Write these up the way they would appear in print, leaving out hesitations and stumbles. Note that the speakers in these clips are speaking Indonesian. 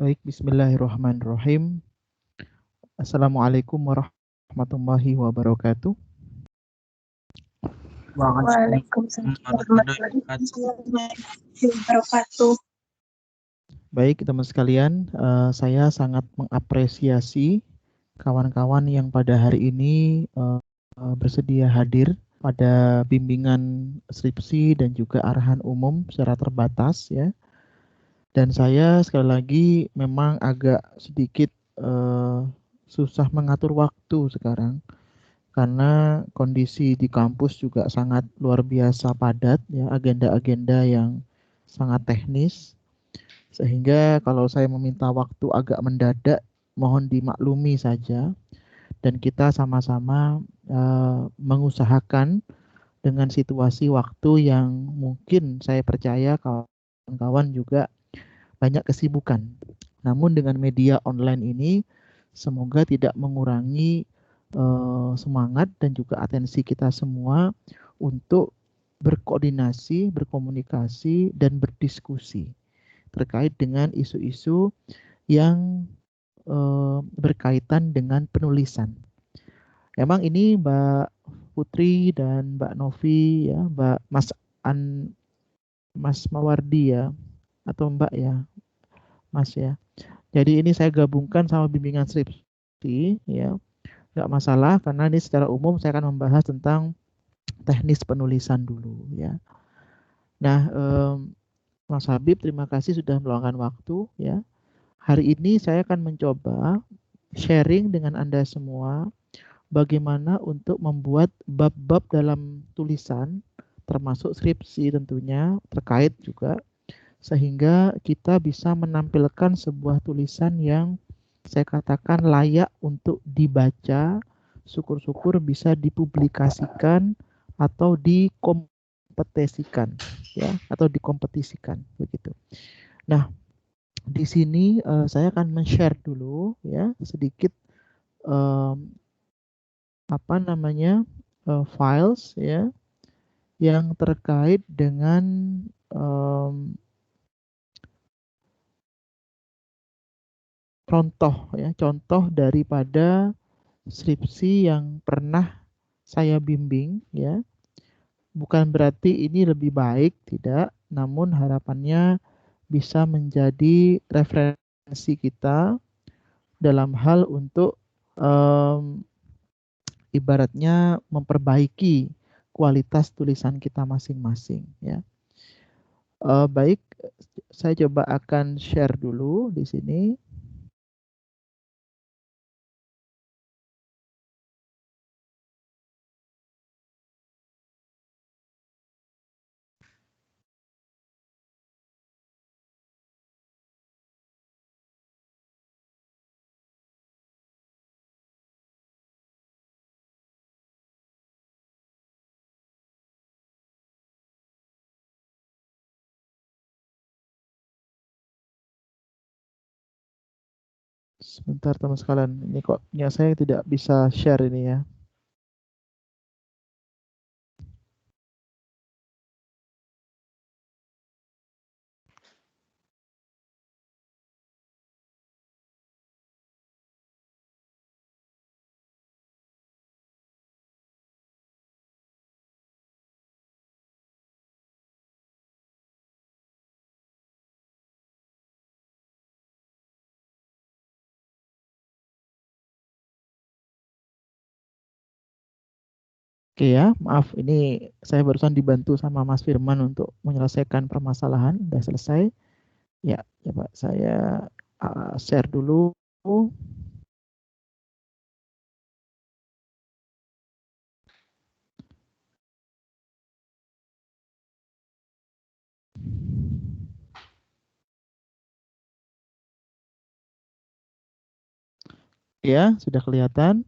Baik, bismillahirrahmanirrahim. Assalamualaikum warahmatullahi wabarakatuh. Waalaikumsalam warahmatullahi wabarakatuh. Baik, teman sekalian, saya sangat mengapresiasi kawan-kawan yang pada hari ini bersedia hadir pada bimbingan skripsi dan juga arahan umum secara terbatas ya. Dan saya sekali lagi memang agak sedikit susah mengatur waktu sekarang karena kondisi di kampus juga sangat luar biasa padat ya, agenda-agenda yang sangat teknis, sehingga kalau saya meminta waktu agak mendadak mohon dimaklumi saja, dan kita sama-sama mengusahakan dengan situasi waktu yang mungkin saya percaya kawan-kawan juga banyak kesibukan. Namun dengan media online ini semoga tidak mengurangi semangat dan juga atensi kita semua untuk berkoordinasi, berkomunikasi, dan berdiskusi terkait dengan isu-isu yang berkaitan dengan penulisan. Emang ini Mbak Putri dan Mbak Novi ya, Mas Mawardi ya, atau Mbak ya, Mas ya. Jadi ini saya gabungkan sama bimbingan skripsi ya. Nggak masalah karena ini secara umum saya akan membahas tentang teknis penulisan dulu ya. Nah, Mas Habib, terima kasih sudah meluangkan waktu ya. Hari ini saya akan mencoba sharing dengan Anda semua bagaimana untuk membuat bab-bab dalam tulisan, termasuk skripsi tentunya terkait juga, sehingga kita bisa menampilkan sebuah tulisan yang saya katakan layak untuk dibaca, syukur-syukur bisa dipublikasikan atau dikompetisikan ya, atau dikompetisikan begitu. Nah, di sini saya akan men-share dulu ya sedikit files ya yang terkait dengan contoh daripada skripsi yang pernah saya bimbing ya. Bukan berarti ini lebih baik, tidak, namun harapannya bisa menjadi referensi kita dalam hal untuk ibaratnya memperbaiki kualitas tulisan kita masing-masing ya. Baik, saya coba akan share dulu di sini. Sebentar teman sekalian, ini kok saya tidak bisa share ini ya. Oke ya, maaf ini saya barusan dibantu sama Mas Firman untuk menyelesaikan permasalahan, udah selesai. Ya, coba saya share dulu. Ya, sudah kelihatan.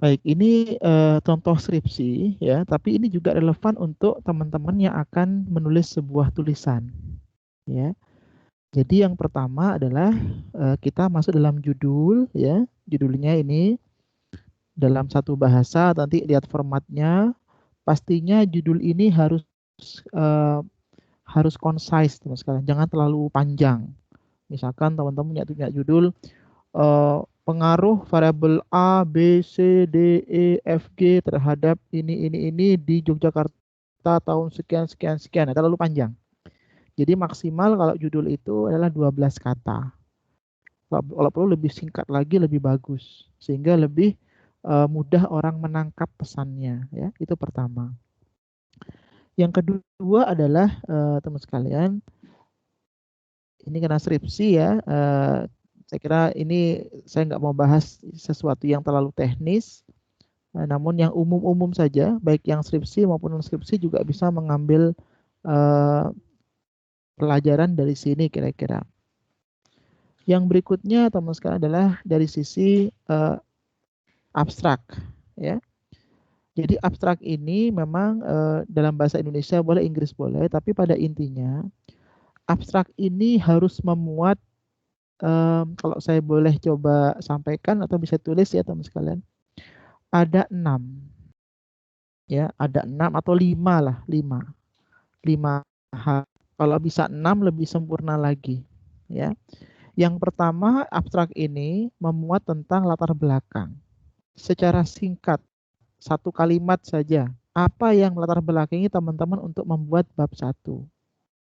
Baik, ini contoh skripsi ya, tapi ini juga relevan untuk teman-teman yang akan menulis sebuah tulisan ya. Jadi yang pertama adalah kita masuk dalam judul ya. Judulnya ini dalam satu bahasa, nanti lihat formatnya. Pastinya judul ini harus concise teman sekalian, jangan terlalu panjang Misalkan teman-teman punya judul pengaruh variabel A, B, C, D, E, F, G terhadap ini di Yogyakarta tahun sekian sekian sekian. Nah, terlalu panjang. Jadi maksimal kalau judul itu adalah 12 kata. Kalau perlu lebih singkat lagi lebih bagus sehingga lebih mudah orang menangkap pesannya, ya. Itu pertama. Yang kedua adalah teman sekalian, ini kena skripsi ya. Saya kira ini saya nggak mau bahas sesuatu yang terlalu teknis, namun yang umum-umum saja, baik yang skripsi maupun non skripsi juga bisa mengambil pelajaran dari sini kira-kira. Yang berikutnya teman sekalian adalah dari sisi abstrak, ya. Jadi abstrak ini memang dalam bahasa Indonesia boleh, Inggris boleh, tapi pada intinya abstrak ini harus memuat, kalau saya boleh coba sampaikan atau bisa tulis ya teman sekalian, ada 6, ya, ada 6 atau 5 lah, 5 hal. Kalau bisa 6 lebih sempurna lagi, ya. Yang pertama, abstrak ini memuat tentang latar belakang. Secara singkat, satu kalimat saja. Apa yang latar belakangi teman-teman untuk membuat bab 1?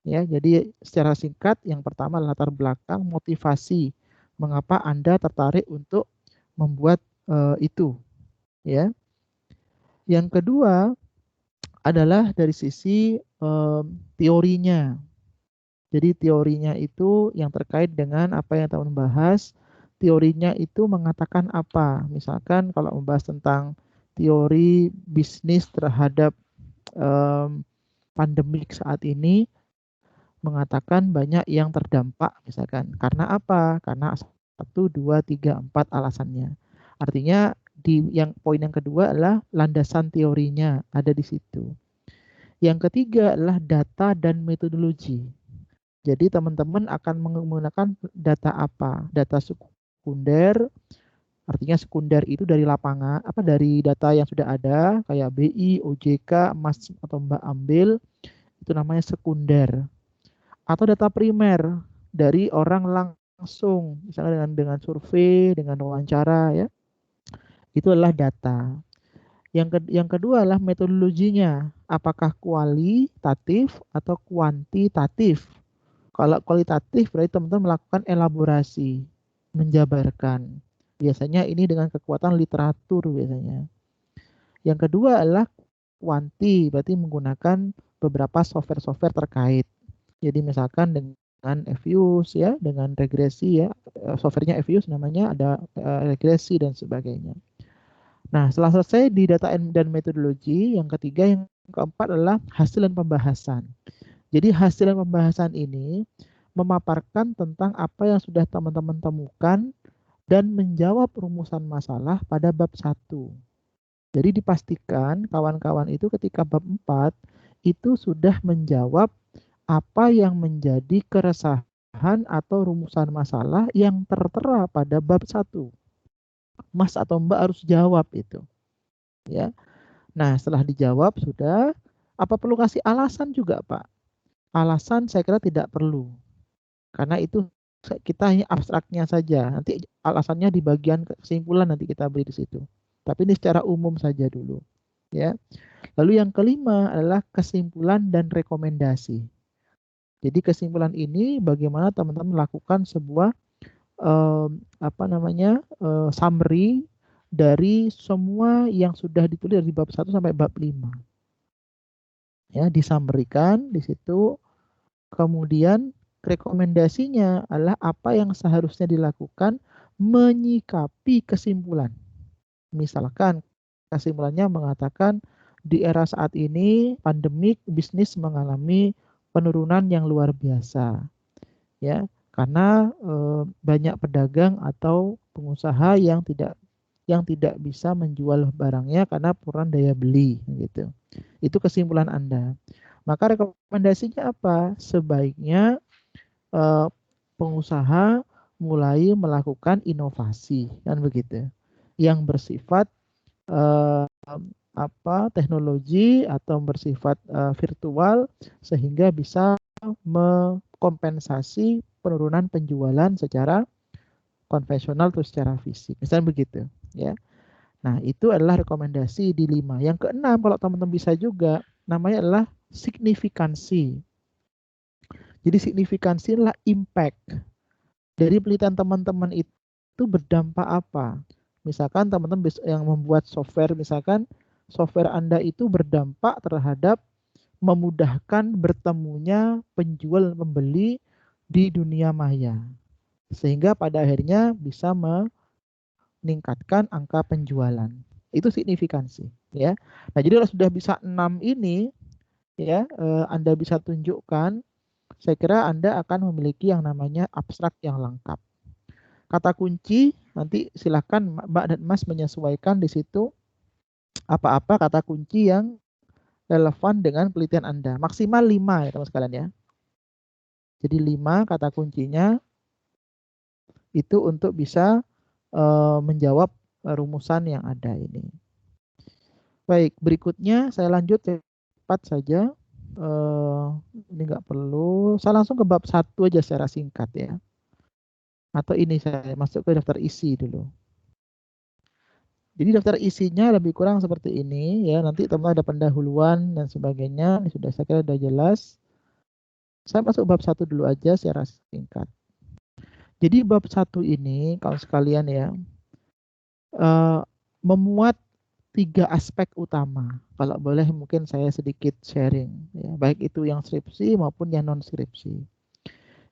Ya, jadi secara singkat, yang pertama latar belakang, motivasi, mengapa Anda tertarik untuk membuat itu, ya. Yang kedua adalah dari sisi teorinya. Jadi teorinya itu yang terkait dengan apa yang teman bahas. Teorinya itu mengatakan apa? Misalkan kalau membahas tentang teori bisnis terhadap pandemik saat ini, mengatakan banyak yang terdampak, misalkan. Karena apa? Karena 1, 2, 3, 4 alasannya. Artinya poin yang kedua adalah landasan teorinya ada di situ. Yang ketiga adalah data dan metodologi. Jadi teman-teman akan menggunakan data apa? Data sekunder, artinya sekunder itu dari lapangan, dari data yang sudah ada, kayak BI, OJK, Mas atau Mbak ambil, itu namanya sekunder. Atau data primer dari orang langsung, misalnya dengan survei, dengan wawancara, ya. Itu adalah data. Yang kedua adalah metodologinya, apakah kualitatif atau kuantitatif. Kalau kualitatif berarti teman-teman melakukan elaborasi, menjabarkan. Biasanya ini dengan kekuatan literatur biasanya. Yang kedua adalah kuanti, berarti menggunakan beberapa software-software terkait. Jadi misalkan dengan Fuse, ya, dengan regresi, ya, softwarenya Fuse namanya, ada regresi dan sebagainya. Nah, setelah selesai di data dan metodologi, yang ketiga, yang keempat adalah hasil dan pembahasan. Jadi hasil dan pembahasan ini memaparkan tentang apa yang sudah teman-teman temukan dan menjawab rumusan masalah pada bab 1. Jadi dipastikan kawan-kawan itu ketika bab 4 itu sudah menjawab apa yang menjadi keresahan atau rumusan masalah yang tertera pada bab 1. Mas atau Mbak harus jawab itu, ya. Nah, setelah dijawab sudah, apa perlu kasih alasan juga, Pak? Alasan saya kira tidak perlu. Karena itu kita hanya abstraknya saja. Nanti alasannya di bagian kesimpulan nanti kita beri di situ. Tapi ini secara umum saja dulu, ya. Lalu yang kelima adalah kesimpulan dan rekomendasi. Jadi kesimpulan ini bagaimana teman-teman melakukan sebuah summary dari semua yang sudah ditulis dari bab 1 sampai bab 5. Ya, disummarikan di situ. Kemudian rekomendasinya adalah apa yang seharusnya dilakukan menyikapi kesimpulan. Misalkan kesimpulannya mengatakan di era saat ini pandemik bisnis mengalami penurunan yang luar biasa, ya, karena banyak pedagang atau pengusaha yang tidak bisa menjual barangnya karena kurang daya beli, gitu. Itu kesimpulan Anda. Maka rekomendasinya apa? Sebaiknya pengusaha mulai melakukan inovasi, kan begitu, yang bersifat teknologi atau bersifat virtual sehingga bisa kompensasi penurunan penjualan secara konvensional atau secara fisik. Misalnya begitu, ya. Nah, itu adalah rekomendasi di 5. Yang keenam, kalau teman-teman bisa juga, namanya adalah signifikansi. Jadi signifikansi adalah impact. Dari penelitian teman-teman itu berdampak apa? Misalkan teman-teman yang membuat software, misalkan software Anda itu berdampak terhadap memudahkan bertemunya penjual dan pembeli di dunia maya. Sehingga pada akhirnya bisa meningkatkan angka penjualan. Itu signifikansi, ya. Nah, jadi kalau sudah bisa 6 ini, ya, Anda bisa tunjukkan, saya kira Anda akan memiliki yang namanya abstrak yang lengkap. Kata kunci nanti silakan Mbak dan Mas menyesuaikan di situ apa-apa kata kunci yang relevan dengan penelitian Anda. Maksimal 5 ya teman sekalian ya. Jadi 5 kata kuncinya itu untuk bisa menjawab rumusan yang ada ini. Baik, berikutnya saya lanjut cepat saja. Ini nggak perlu. Saya langsung ke bab 1 aja secara singkat ya. Atau ini saya masuk ke daftar isi dulu. Jadi daftar isinya lebih kurang seperti ini ya. Nanti teman-teman ada pendahuluan dan sebagainya. Ini sudah saya kira sudah jelas. Saya masuk bab 1 dulu aja secara singkat. Jadi bab 1 ini kalau sekalian ya memuat 3 aspek utama. Kalau boleh mungkin saya sedikit sharing ya, baik itu yang skripsi maupun yang non skripsi.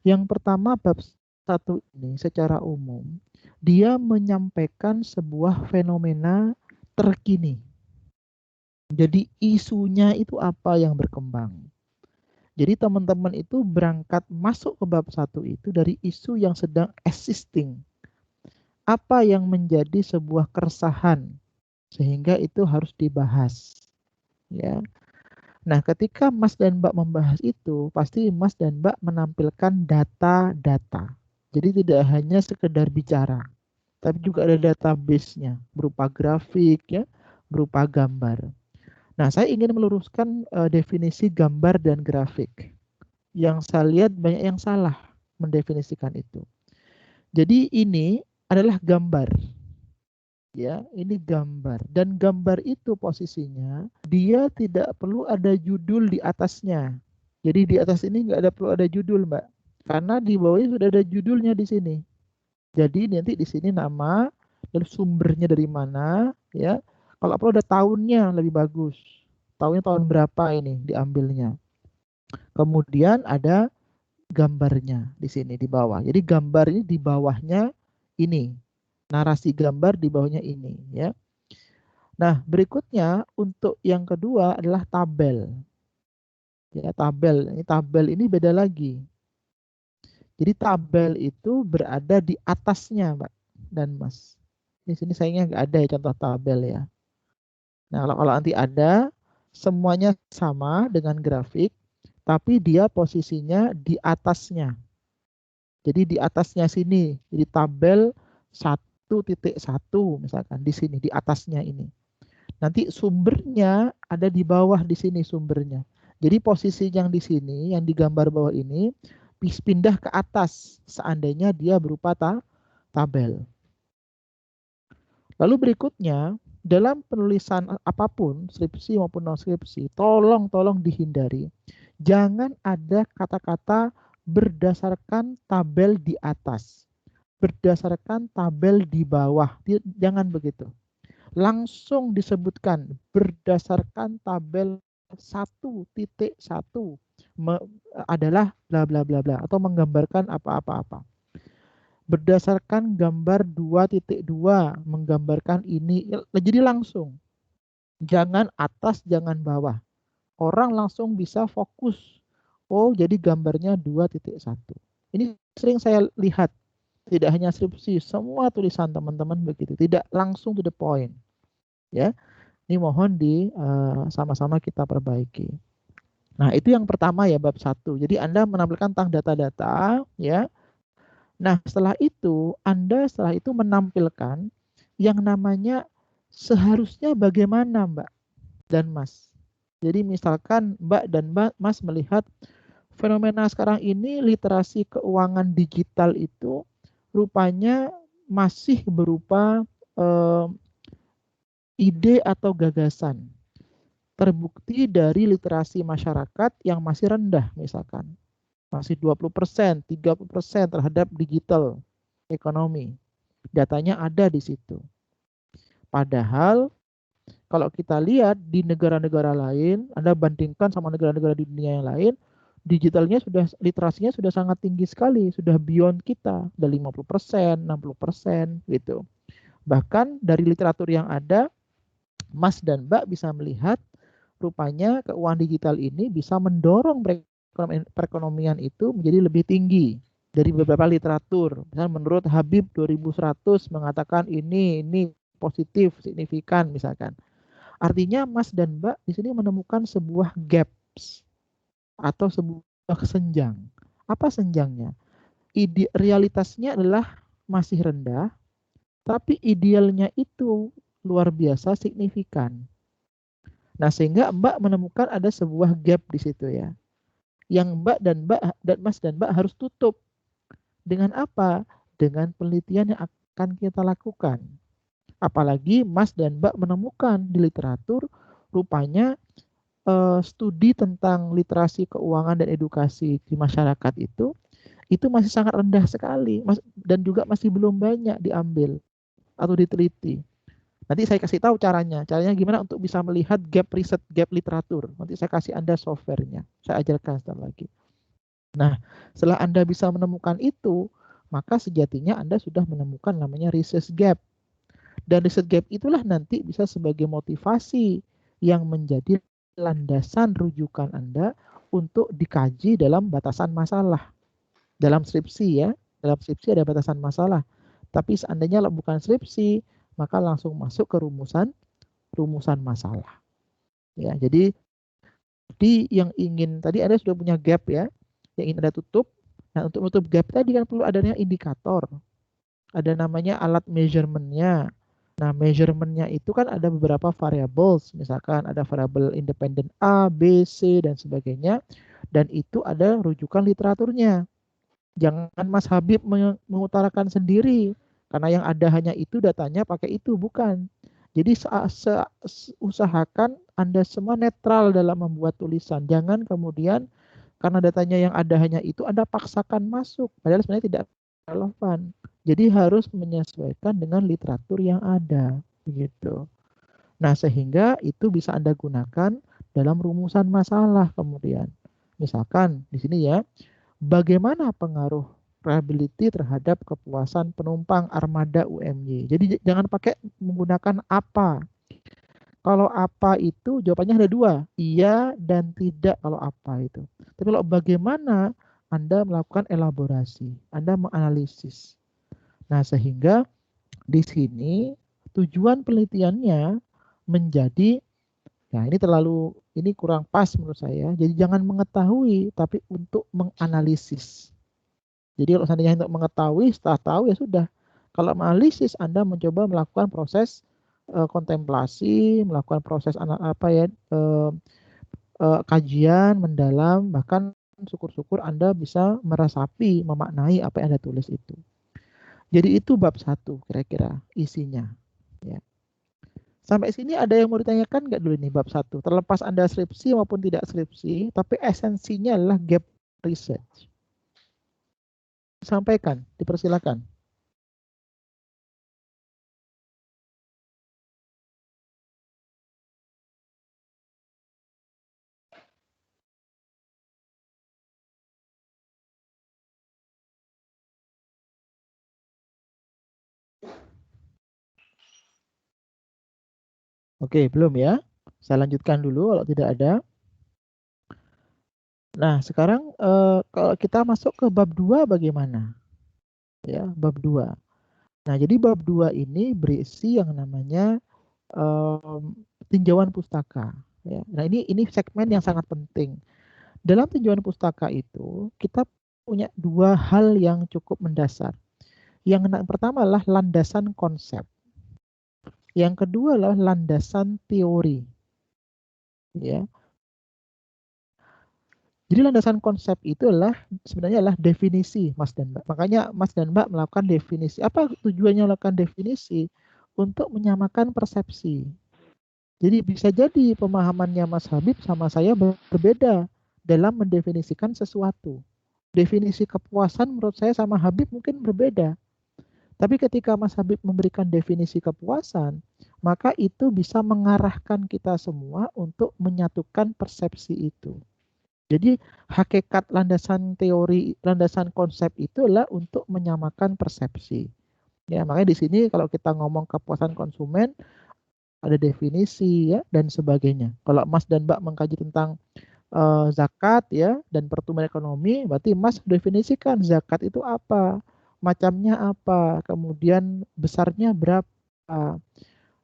Yang pertama bab 1 ini secara umum dia menyampaikan sebuah fenomena terkini. Jadi isunya itu apa yang berkembang. Jadi teman-teman itu berangkat masuk ke bab 1 itu dari isu yang sedang existing. Apa yang menjadi sebuah keresahan sehingga itu harus dibahas. Ya. Nah, ketika Mas dan Mbak membahas itu, pasti Mas dan Mbak menampilkan data-data. Jadi tidak hanya sekedar bicara, tapi juga ada database-nya berupa grafik ya, berupa gambar. Nah, saya ingin meluruskan definisi gambar dan grafik. Yang saya lihat banyak yang salah mendefinisikan itu. Jadi ini adalah gambar. Ya, ini gambar. Dan gambar itu posisinya dia tidak perlu ada judul di atasnya. Jadi di atas ini nggak perlu ada judul, Mbak. Karena di bawahnya sudah ada judulnya di sini. Jadi nanti di sini nama, lalu sumbernya dari mana, ya. Kalau perlu ada tahunnya lebih bagus. Tahunnya tahun berapa ini diambilnya. Kemudian ada gambarnya di sini di bawah. Jadi gambar ini di bawahnya ini. Narasi gambar di bawahnya ini, ya. Nah, berikutnya untuk yang kedua adalah tabel. Ya, tabel. Tabel ini beda lagi. Jadi tabel itu berada di atasnya, Mbak dan Mas. Di sini sayangnya nggak ada ya contoh tabel ya. Nah, kalau nanti ada, semuanya sama dengan grafik, tapi dia posisinya di atasnya. Jadi di atasnya sini, jadi tabel 1.1 misalkan di sini di atasnya ini. Nanti sumbernya ada di bawah di sini sumbernya. Jadi posisi yang di sini yang digambar bawah ini pindah ke atas seandainya dia berupa tabel. Lalu berikutnya dalam penulisan apapun, skripsi maupun non skripsi, tolong dihindari. Jangan ada kata-kata berdasarkan tabel di atas, berdasarkan tabel di bawah. Jangan begitu. Langsung disebutkan berdasarkan tabel 1.1 adalah bla bla bla bla atau menggambarkan apa-apa-apa. Berdasarkan gambar 2.2 menggambarkan ini. Jadi langsung. Jangan atas, jangan bawah. Orang langsung bisa fokus. Oh, jadi gambarnya 2.1. Ini sering saya lihat. Tidak hanya skripsi, semua tulisan teman-teman begitu. Tidak langsung to the point. Ya. Ini mohon sama-sama kita perbaiki. Nah, itu yang pertama ya bab 1. Jadi Anda menampilkan tentang data-data ya. Nah, setelah itu Anda menampilkan yang namanya seharusnya bagaimana Mbak dan Mas. Jadi misalkan Mbak dan Mas melihat fenomena sekarang ini literasi keuangan digital itu rupanya masih berupa ide atau gagasan. Terbukti dari literasi masyarakat yang masih rendah misalkan. Masih 20%, 30% terhadap digital ekonomi. Datanya ada di situ. Padahal kalau kita lihat di negara-negara lain, Anda bandingkan sama negara-negara di dunia yang lain, digitalnya sudah, literasinya sudah sangat tinggi sekali, sudah beyond kita, udah 50%, 60% gitu. Bahkan dari literatur yang ada, Mas dan Mbak bisa melihat rupanya keuangan digital ini bisa mendorong perekonomian itu menjadi lebih tinggi dari beberapa literatur. Misalnya menurut Habib 2100 mengatakan ini positif, signifikan misalkan. Artinya Mas dan Mbak di sini menemukan sebuah gaps atau sebuah senjang. Apa senjangnya? Realitasnya adalah masih rendah, tapi idealnya itu luar biasa signifikan. Nah, sehingga Mbak menemukan ada sebuah gap di situ ya. Yang Mas dan Mbak harus tutup. Dengan apa? Dengan penelitian yang akan kita lakukan. Apalagi Mas dan Mbak menemukan di literatur rupanya studi tentang literasi keuangan dan edukasi di masyarakat itu masih sangat rendah sekali dan juga masih belum banyak diambil atau diteliti. Nanti saya kasih tahu caranya. Caranya gimana untuk bisa melihat gap riset, gap literatur. Nanti saya kasih Anda softwarenya. Saya ajarkan sebentar lagi. Nah, setelah Anda bisa menemukan itu, maka sejatinya Anda sudah menemukan namanya research gap. Dan research gap itulah nanti bisa sebagai motivasi yang menjadi landasan rujukan Anda untuk dikaji dalam batasan masalah. Dalam skripsi ya, dalam skripsi ada batasan masalah. Tapi seandainya bukan skripsi, maka langsung masuk ke rumusan masalah. Ya, jadi yang ingin tadi Anda sudah punya gap ya, yang ingin Anda tutup. Nah, untuk menutup gap tadi kan perlu adanya indikator. Ada namanya alat measurement-nya. Nah, measurement-nya itu kan ada beberapa variables, misalkan ada variabel independen A, B, C, dan sebagainya. Dan itu ada rujukan literaturnya. Jangan Mas Habib mengutarakan sendiri, karena yang ada hanya itu datanya pakai itu, bukan. Jadi usahakan Anda semua netral dalam membuat tulisan. Jangan kemudian karena datanya yang ada hanya itu Anda paksakan masuk, padahal sebenarnya tidak relevan. Jadi harus menyesuaikan dengan literatur yang ada, begitu. Nah, sehingga itu bisa Anda gunakan dalam rumusan masalah kemudian. Misalkan di sini ya, bagaimana pengaruh reliability terhadap kepuasan penumpang armada UMY. Jadi jangan pakai menggunakan apa. Kalau apa itu jawabannya ada dua, iya dan tidak kalau apa itu. Tapi kalau bagaimana Anda melakukan elaborasi, Anda menganalisis. Nah, sehingga di sini tujuan penelitiannya menjadi, ya ini kurang pas menurut saya. Jadi jangan mengetahui, tapi untuk menganalisis. Jadi kalau seandainya untuk mengetahui, setelah tahu ya sudah. Kalau menganalisis, Anda mencoba melakukan proses kontemplasi, melakukan proses kajian mendalam, bahkan syukur-syukur Anda bisa meresapi, memaknai apa yang Anda tulis itu. Jadi itu bab 1 kira-kira isinya. Ya. Sampai sini ada yang mau ditanyakan nggak dulu nih bab 1? Terlepas Anda skripsi maupun tidak skripsi, tapi esensinya adalah gap research. Sampaikan, dipersilakan. Oke, belum ya? Saya lanjutkan dulu kalau tidak ada. Nah, sekarang kalau kita masuk ke bab 2 bagaimana? Ya, bab 2. Nah, jadi bab 2 ini berisi yang namanya tinjauan pustaka. Ya. Nah, ini segmen yang sangat penting. Dalam tinjauan pustaka itu, kita punya dua hal yang cukup mendasar. Yang pertama adalah landasan konsep. Yang kedua adalah landasan teori. Ya. Jadi landasan konsep itu sebenarnya adalah definisi, Mas dan Mbak. Makanya Mas dan Mbak melakukan definisi. Apa tujuannya melakukan definisi? Untuk menyamakan persepsi. Jadi bisa jadi pemahamannya Mas Habib sama saya berbeda dalam mendefinisikan sesuatu. Definisi kepuasan menurut saya sama Habib mungkin berbeda. Tapi ketika Mas Habib memberikan definisi kepuasan, maka itu bisa mengarahkan kita semua untuk menyatukan persepsi itu. Jadi hakikat landasan teori, landasan konsep itu adalah untuk menyamakan persepsi. Ya, makanya di sini kalau kita ngomong kepuasan konsumen, ada definisi ya dan sebagainya. Kalau Mas dan Mbak mengkaji tentang zakat ya dan pertumbuhan ekonomi, berarti Mas definisikan zakat itu apa, macamnya apa, kemudian besarnya berapa,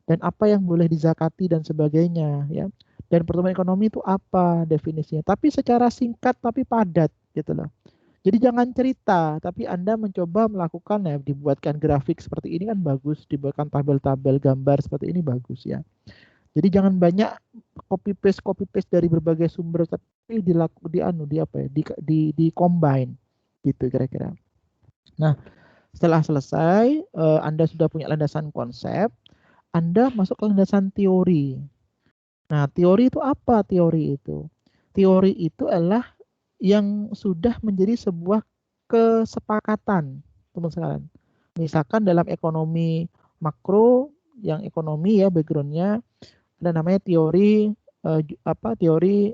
dan apa yang boleh dizakati dan sebagainya ya. Dan pertumbuhan ekonomi itu apa definisinya. Tapi secara singkat tapi padat gitu loh. Jadi jangan cerita, tapi Anda mencoba melakukan ya, dibuatkan grafik seperti ini kan bagus, dibuatkan tabel-tabel gambar seperti ini bagus ya. Jadi jangan banyak copy paste dari berbagai sumber, tapi di combine gitu kira-kira. Nah, setelah selesai, Anda sudah punya landasan konsep, Anda masuk ke landasan teori. Nah, teori itu apa teori itu? Teori itu adalah yang sudah menjadi sebuah kesepakatan, teman sekalian. Misalkan dalam ekonomi makro, yang ekonomi ya backgroundnya ada namanya teori teori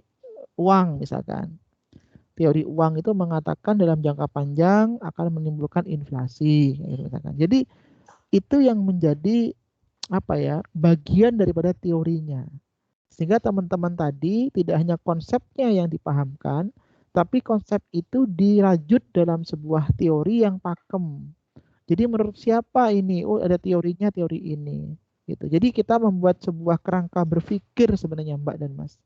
uang misalkan. Teori uang itu mengatakan dalam jangka panjang akan menimbulkan inflasi misalkan. Jadi itu yang menjadi bagian daripada teorinya. Sehingga teman-teman tadi tidak hanya konsepnya yang dipahamkan, tapi konsep itu dirajut dalam sebuah teori yang pakem. Jadi menurut siapa ini? Oh, ada teorinya, teori ini. Gitu. Jadi kita membuat sebuah kerangka berpikir sebenarnya Mbak dan Mas.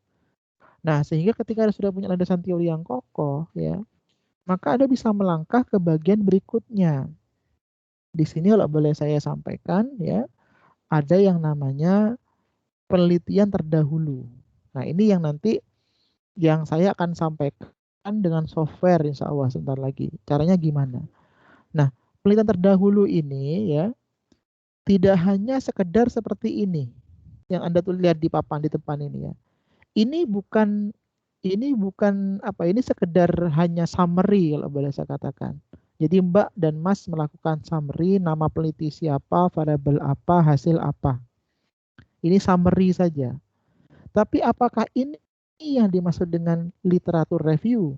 Nah, sehingga ketika Anda sudah punya landasan teori yang kokoh, ya, maka Anda bisa melangkah ke bagian berikutnya. Di sini kalau boleh saya sampaikan, ya, ada yang namanya penelitian terdahulu. Nah, ini yang nanti yang saya akan sampaikan dengan software insya Allah sebentar lagi. Caranya gimana? Nah, penelitian terdahulu ini ya tidak hanya sekedar seperti ini yang Anda tuh lihat di papan di depan ini ya. Ini sekedar hanya summary kalau boleh saya katakan. Jadi Mbak dan Mas melakukan summary, nama peneliti siapa, variabel apa, hasil apa. Ini summary saja. Tapi apakah ini yang dimaksud dengan literatur review?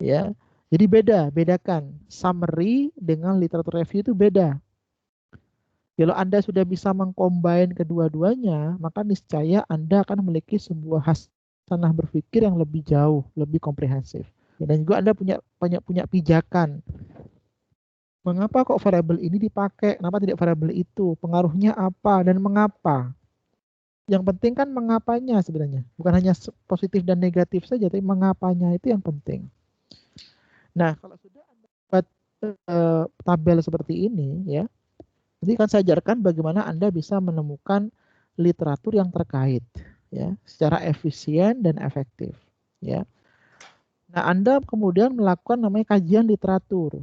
Ya. Jadi bedakan summary dengan literatur review itu beda. Kalau Anda sudah bisa mengcombine kedua-duanya, maka niscaya Anda akan memiliki sebuah hasanah berpikir yang lebih jauh, lebih komprehensif. Dan juga Anda punya pijakan. Mengapa kok variabel ini dipakai? Kenapa tidak variabel itu? Pengaruhnya apa dan mengapa? Yang penting kan mengapanya sebenarnya. Bukan hanya positif dan negatif saja, tapi mengapanya itu yang penting. Nah, kalau sudah Anda buat tabel seperti ini, ya, nanti akan saya ajarkan bagaimana Anda bisa menemukan literatur yang terkait, ya, secara efisien dan efektif, ya. Nah, Anda kemudian melakukan namanya kajian literatur.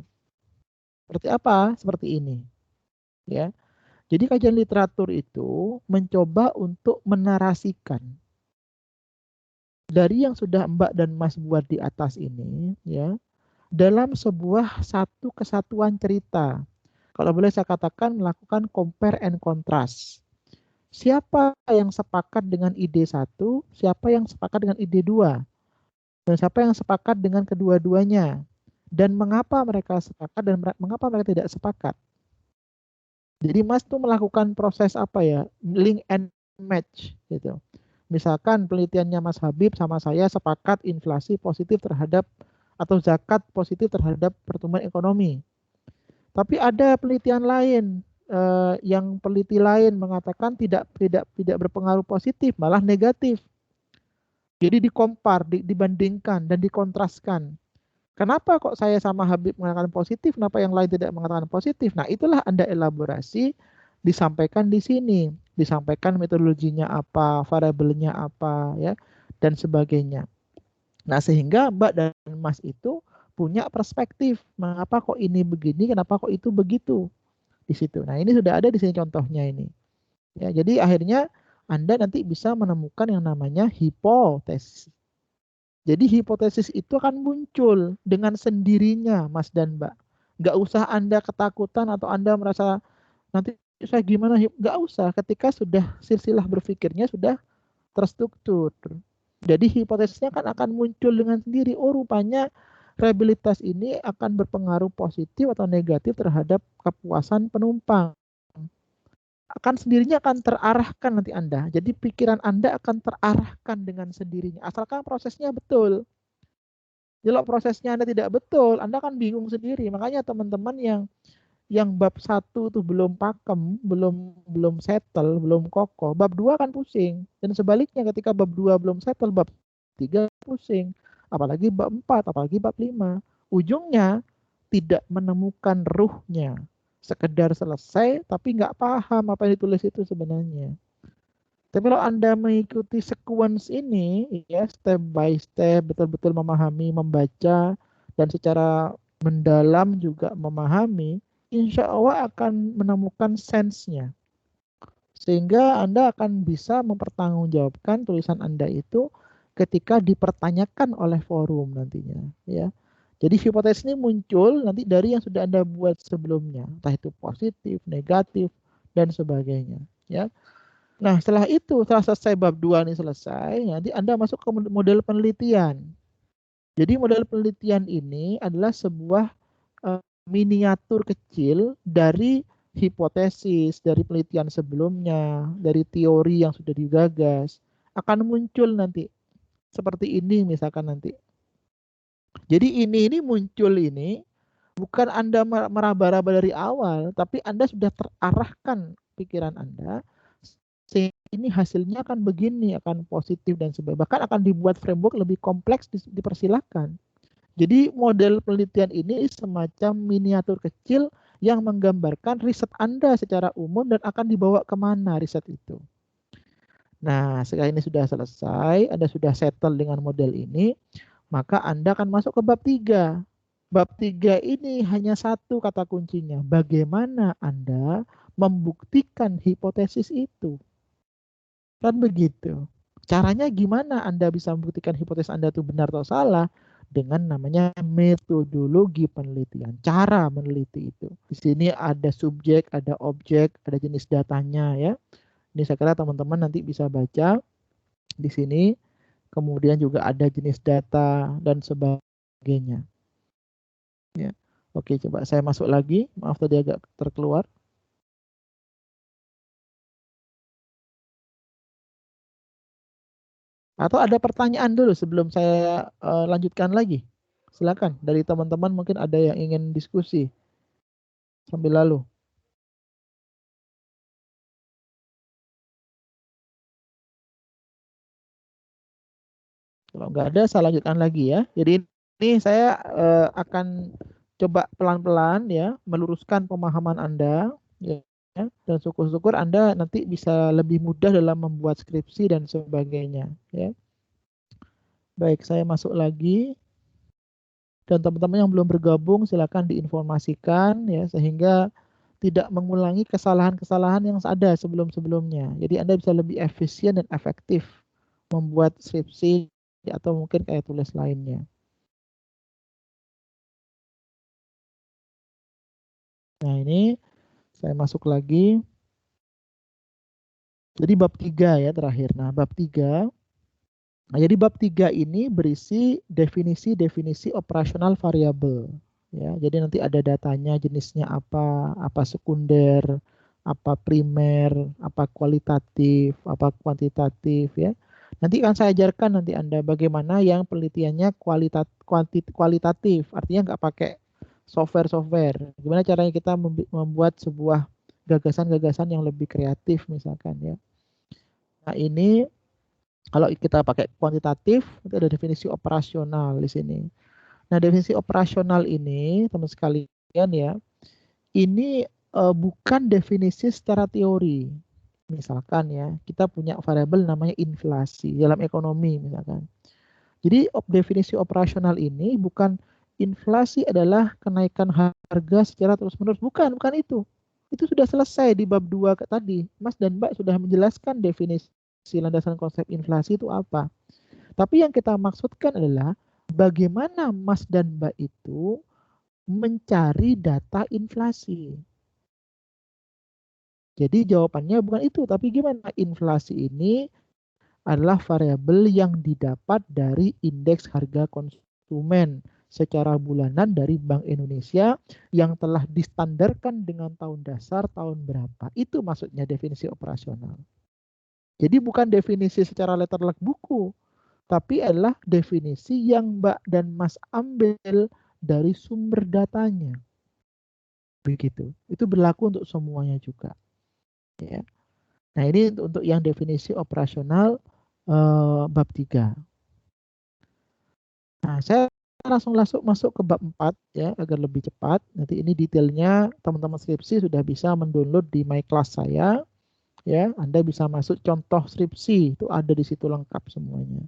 Seperti apa? Seperti ini, ya. Jadi kajian literatur itu mencoba untuk menarasikan dari yang sudah Mbak dan Mas buat di atas ini, ya, dalam sebuah satu kesatuan cerita. Kalau boleh saya katakan melakukan compare and contrast. Siapa yang sepakat dengan ide satu, siapa yang sepakat dengan ide dua, dan siapa yang sepakat dengan kedua-duanya, dan mengapa mereka sepakat dan mengapa mereka tidak sepakat. Jadi Mas tuh melakukan proses link and match gitu. Misalkan penelitiannya Mas Habib sama saya sepakat inflasi positif terhadap atau zakat positif terhadap pertumbuhan ekonomi. Tapi ada penelitian lain yang peneliti lain mengatakan tidak berpengaruh positif, malah negatif. Jadi dibandingkan dan dikontraskan. Kenapa kok saya sama Habib mengatakan positif, kenapa yang lain tidak mengatakan positif? Nah, itulah Anda elaborasi, disampaikan di sini. Disampaikan metodologinya apa, variabelnya apa, ya, dan sebagainya. Nah, sehingga Mbak dan Mas itu punya perspektif, mengapa kok ini begini, kenapa kok itu begitu di situ. Nah, ini sudah ada di sini contohnya ini. Ya, jadi akhirnya Anda nanti bisa menemukan yang namanya hipotesis. Jadi hipotesis itu akan muncul dengan sendirinya, Mas dan Mbak. Nggak usah Anda ketakutan atau Anda merasa nanti saya gimana, nggak usah. Ketika sudah silsilah berpikirnya sudah terstruktur. Jadi hipotesisnya kan akan muncul dengan sendiri. Oh, rupanya reliabilitas ini akan berpengaruh positif atau negatif terhadap kepuasan penumpang. Akan sendirinya akan terarahkan nanti Anda. Jadi pikiran Anda akan terarahkan dengan sendirinya. Asalkan prosesnya betul. Kalau prosesnya Anda tidak betul, Anda akan bingung sendiri. Makanya teman-teman yang bab 1 tuh belum pakem, belum settle, belum kokoh, bab 2 kan pusing. Dan sebaliknya ketika bab 2 belum settle, bab 3 pusing. Apalagi bab 4, apalagi bab 5. Ujungnya tidak menemukan ruhnya. Sekedar selesai tapi nggak paham apa yang ditulis itu sebenarnya. Tapi kalau Anda mengikuti sequence ini, ya step by step, betul-betul memahami, membaca, dan secara mendalam juga memahami, insya Allah akan menemukan sense-nya. Sehingga Anda akan bisa mempertanggungjawabkan tulisan Anda itu ketika dipertanyakan oleh forum nantinya. Ya. Jadi hipotesis ini muncul nanti dari yang sudah Anda buat sebelumnya, entah itu positif, negatif, dan sebagainya. Ya. Nah, setelah itu, setelah selesai bab 2 ini selesai, nanti Anda masuk ke model penelitian. Jadi model penelitian ini adalah sebuah miniatur kecil dari hipotesis, dari penelitian sebelumnya, dari teori yang sudah digagas. Akan muncul nanti seperti ini misalkan nanti. Jadi ini muncul ini bukan Anda meraba-raba dari awal, tapi Anda sudah terarahkan pikiran Anda sehingga ini hasilnya akan begini, akan positif dan sebagainya. Bahkan akan dibuat framework lebih kompleks, dipersilakan. Jadi model penelitian ini semacam miniatur kecil yang menggambarkan riset Anda secara umum dan akan dibawa kemana riset itu. Nah, sekali ini sudah selesai, Anda sudah settle dengan model ini, maka Anda akan masuk ke bab 3. Bab 3 ini hanya satu kata kuncinya, bagaimana Anda membuktikan hipotesis itu. Kan begitu. Caranya gimana Anda bisa membuktikan hipotesis Anda itu benar atau salah? Dengan namanya metodologi penelitian, cara meneliti itu. Di sini ada subjek, ada objek, ada jenis datanya ya. Ini saya kira teman-teman nanti bisa baca di sini. Kemudian juga ada jenis data dan sebagainya. Ya. Oke, coba saya masuk lagi. Maaf tadi agak terkeluar. Atau ada pertanyaan dulu sebelum saya lanjutkan lagi? Silakan, dari teman-teman mungkin ada yang ingin diskusi sambil lalu. Kalau nggak ada, saya lanjutkan lagi ya. Jadi ini saya akan coba pelan-pelan ya meluruskan pemahaman Anda ya, dan syukur-syukur Anda nanti bisa lebih mudah dalam membuat skripsi dan sebagainya ya. Baik, saya masuk lagi. Dan teman-teman yang belum bergabung silakan diinformasikan ya sehingga tidak mengulangi kesalahan-kesalahan yang ada sebelum-sebelumnya. Jadi Anda bisa lebih efisien dan efektif membuat skripsi atau mungkin kayak tulis lainnya. Nah, ini saya masuk lagi. Jadi bab 3 ya terakhir. Nah, bab 3. Nah, jadi bab 3 ini berisi definisi-definisi operasional variabel. Ya, jadi nanti ada datanya, jenisnya apa sekunder, apa primer, apa kualitatif, apa kuantitatif ya. Nanti akan saya ajarkan nanti Anda bagaimana yang penelitiannya kualitatif, artinya nggak pakai software-software. Gimana caranya kita membuat sebuah gagasan-gagasan yang lebih kreatif misalkan ya. Nah, ini kalau kita pakai kuantitatif, itu ada definisi operasional di sini. Nah, definisi operasional ini, teman sekalian ya, ini bukan definisi secara teori. Misalkan ya, kita punya variabel namanya inflasi dalam ekonomi misalkan. Jadi definisi operasional ini bukan inflasi adalah kenaikan harga secara terus-menerus. Bukan itu. Itu sudah selesai di bab 2 tadi. Mas dan Mbak sudah menjelaskan definisi landasan konsep inflasi itu apa. Tapi yang kita maksudkan adalah bagaimana Mas dan Mbak itu mencari data inflasi. Jadi jawabannya bukan itu, tapi gimana inflasi ini adalah variabel yang didapat dari indeks harga konsumen secara bulanan dari Bank Indonesia yang telah distandarkan dengan tahun dasar tahun berapa. Itu maksudnya definisi operasional. Jadi bukan definisi secara letterlek buku, tapi adalah definisi yang Mbak dan Mas ambil dari sumber datanya. Begitu. Itu berlaku untuk semuanya juga. Ya. Nah, ini untuk yang definisi operasional bab 3. Nah, saya langsung masuk ke bab 4 ya agar lebih cepat. Nanti ini detailnya teman-teman skripsi sudah bisa mendownload di my class saya. Ya, Anda bisa masuk contoh skripsi, itu ada di situ lengkap semuanya.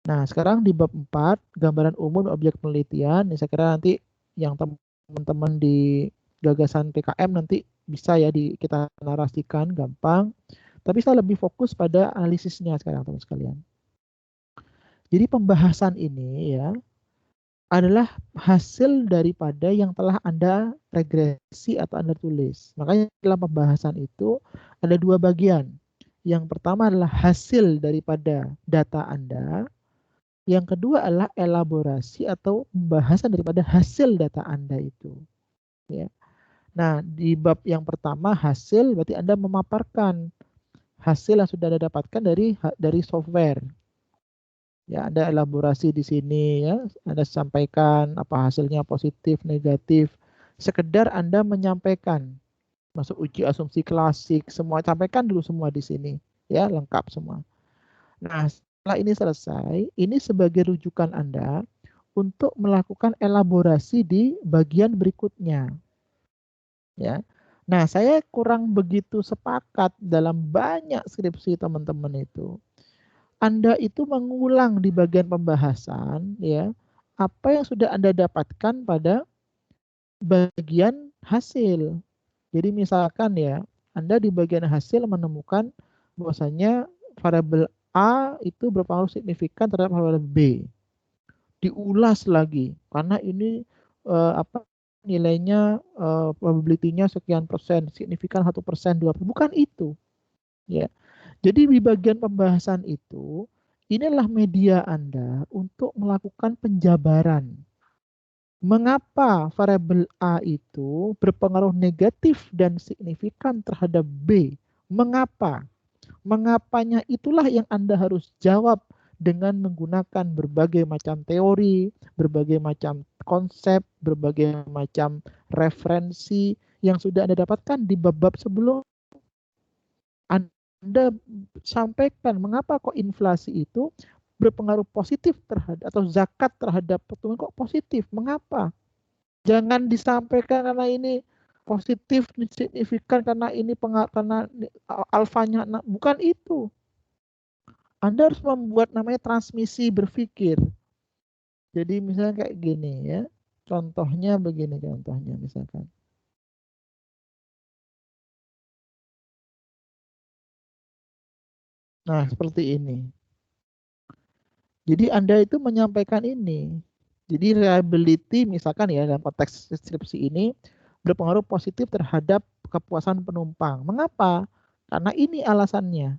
Nah, sekarang di bab 4, gambaran umum objek penelitian. Ini saya kira nanti yang teman-teman di gagasan PKM nanti bisa ya kita narasikan gampang. Tapi saya lebih fokus pada analisisnya sekarang teman sekalian. Jadi pembahasan ini ya adalah hasil daripada yang telah Anda regresi atau Anda tulis. Makanya dalam pembahasan itu ada dua bagian. Yang pertama adalah hasil daripada data Anda. Yang kedua adalah elaborasi atau pembahasan daripada hasil data Anda itu. Ya. Nah, di bab yang pertama hasil berarti Anda memaparkan hasil yang sudah Anda dapatkan dari software. Ya, ada elaborasi di sini ya, Anda sampaikan apa hasilnya positif, negatif. Sekedar Anda menyampaikan, masuk uji asumsi klasik, semua sampaikan dulu semua di sini, ya lengkap semua. Nah, setelah ini selesai, ini sebagai rujukan Anda untuk melakukan elaborasi di bagian berikutnya. Ya. Nah, saya kurang begitu sepakat dalam banyak skripsi teman-teman itu. Anda itu mengulang di bagian pembahasan ya apa yang sudah Anda dapatkan pada bagian hasil. Jadi misalkan ya, Anda di bagian hasil menemukan bahwasanya variabel A itu berpengaruh signifikan terhadap variabel B. Diulas lagi karena ini apa nilainya probability-nya sekian persen, signifikan 1%, 2%. Bukan itu. Ya. Jadi di bagian pembahasan itu, inilah media Anda untuk melakukan penjabaran. Mengapa variabel A itu berpengaruh negatif dan signifikan terhadap B? Mengapa? Mengapanya itulah yang Anda harus jawab dengan menggunakan berbagai macam teori, berbagai macam konsep, berbagai macam referensi yang sudah Anda dapatkan di bab-bab sebelum. Anda sampaikan mengapa kok inflasi itu berpengaruh positif terhadap atau zakat terhadap pertumbuhan kok positif, mengapa? Jangan disampaikan karena ini positif signifikan karena ini karena alfanya, bukan itu. Anda harus membuat namanya transmisi berpikir. Jadi misalnya kayak gini ya, contohnya begini contohnya misalkan. Nah seperti ini. Jadi Anda itu menyampaikan ini. Jadi reliability misalkan ya dalam konteks skripsi ini berpengaruh positif terhadap kepuasan penumpang. Mengapa? Karena ini alasannya.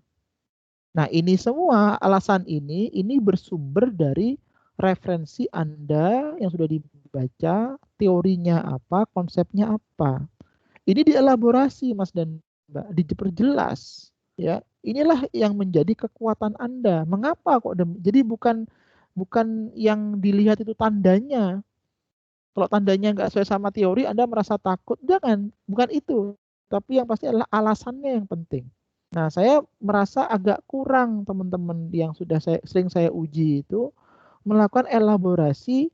Nah, ini semua alasan ini bersumber dari referensi Anda yang sudah dibaca, teorinya apa, konsepnya apa. Ini dielaborasi Mas dan Mbak, diperjelas ya. Inilah yang menjadi kekuatan Anda. Mengapa kok jadi bukan yang dilihat itu tandanya. Kalau tandanya nggak sesuai sama teori, Anda merasa takut. Jangan, bukan itu. Tapi yang pasti adalah alasannya yang penting. Nah, saya merasa agak kurang teman-teman yang sudah sering saya uji itu melakukan elaborasi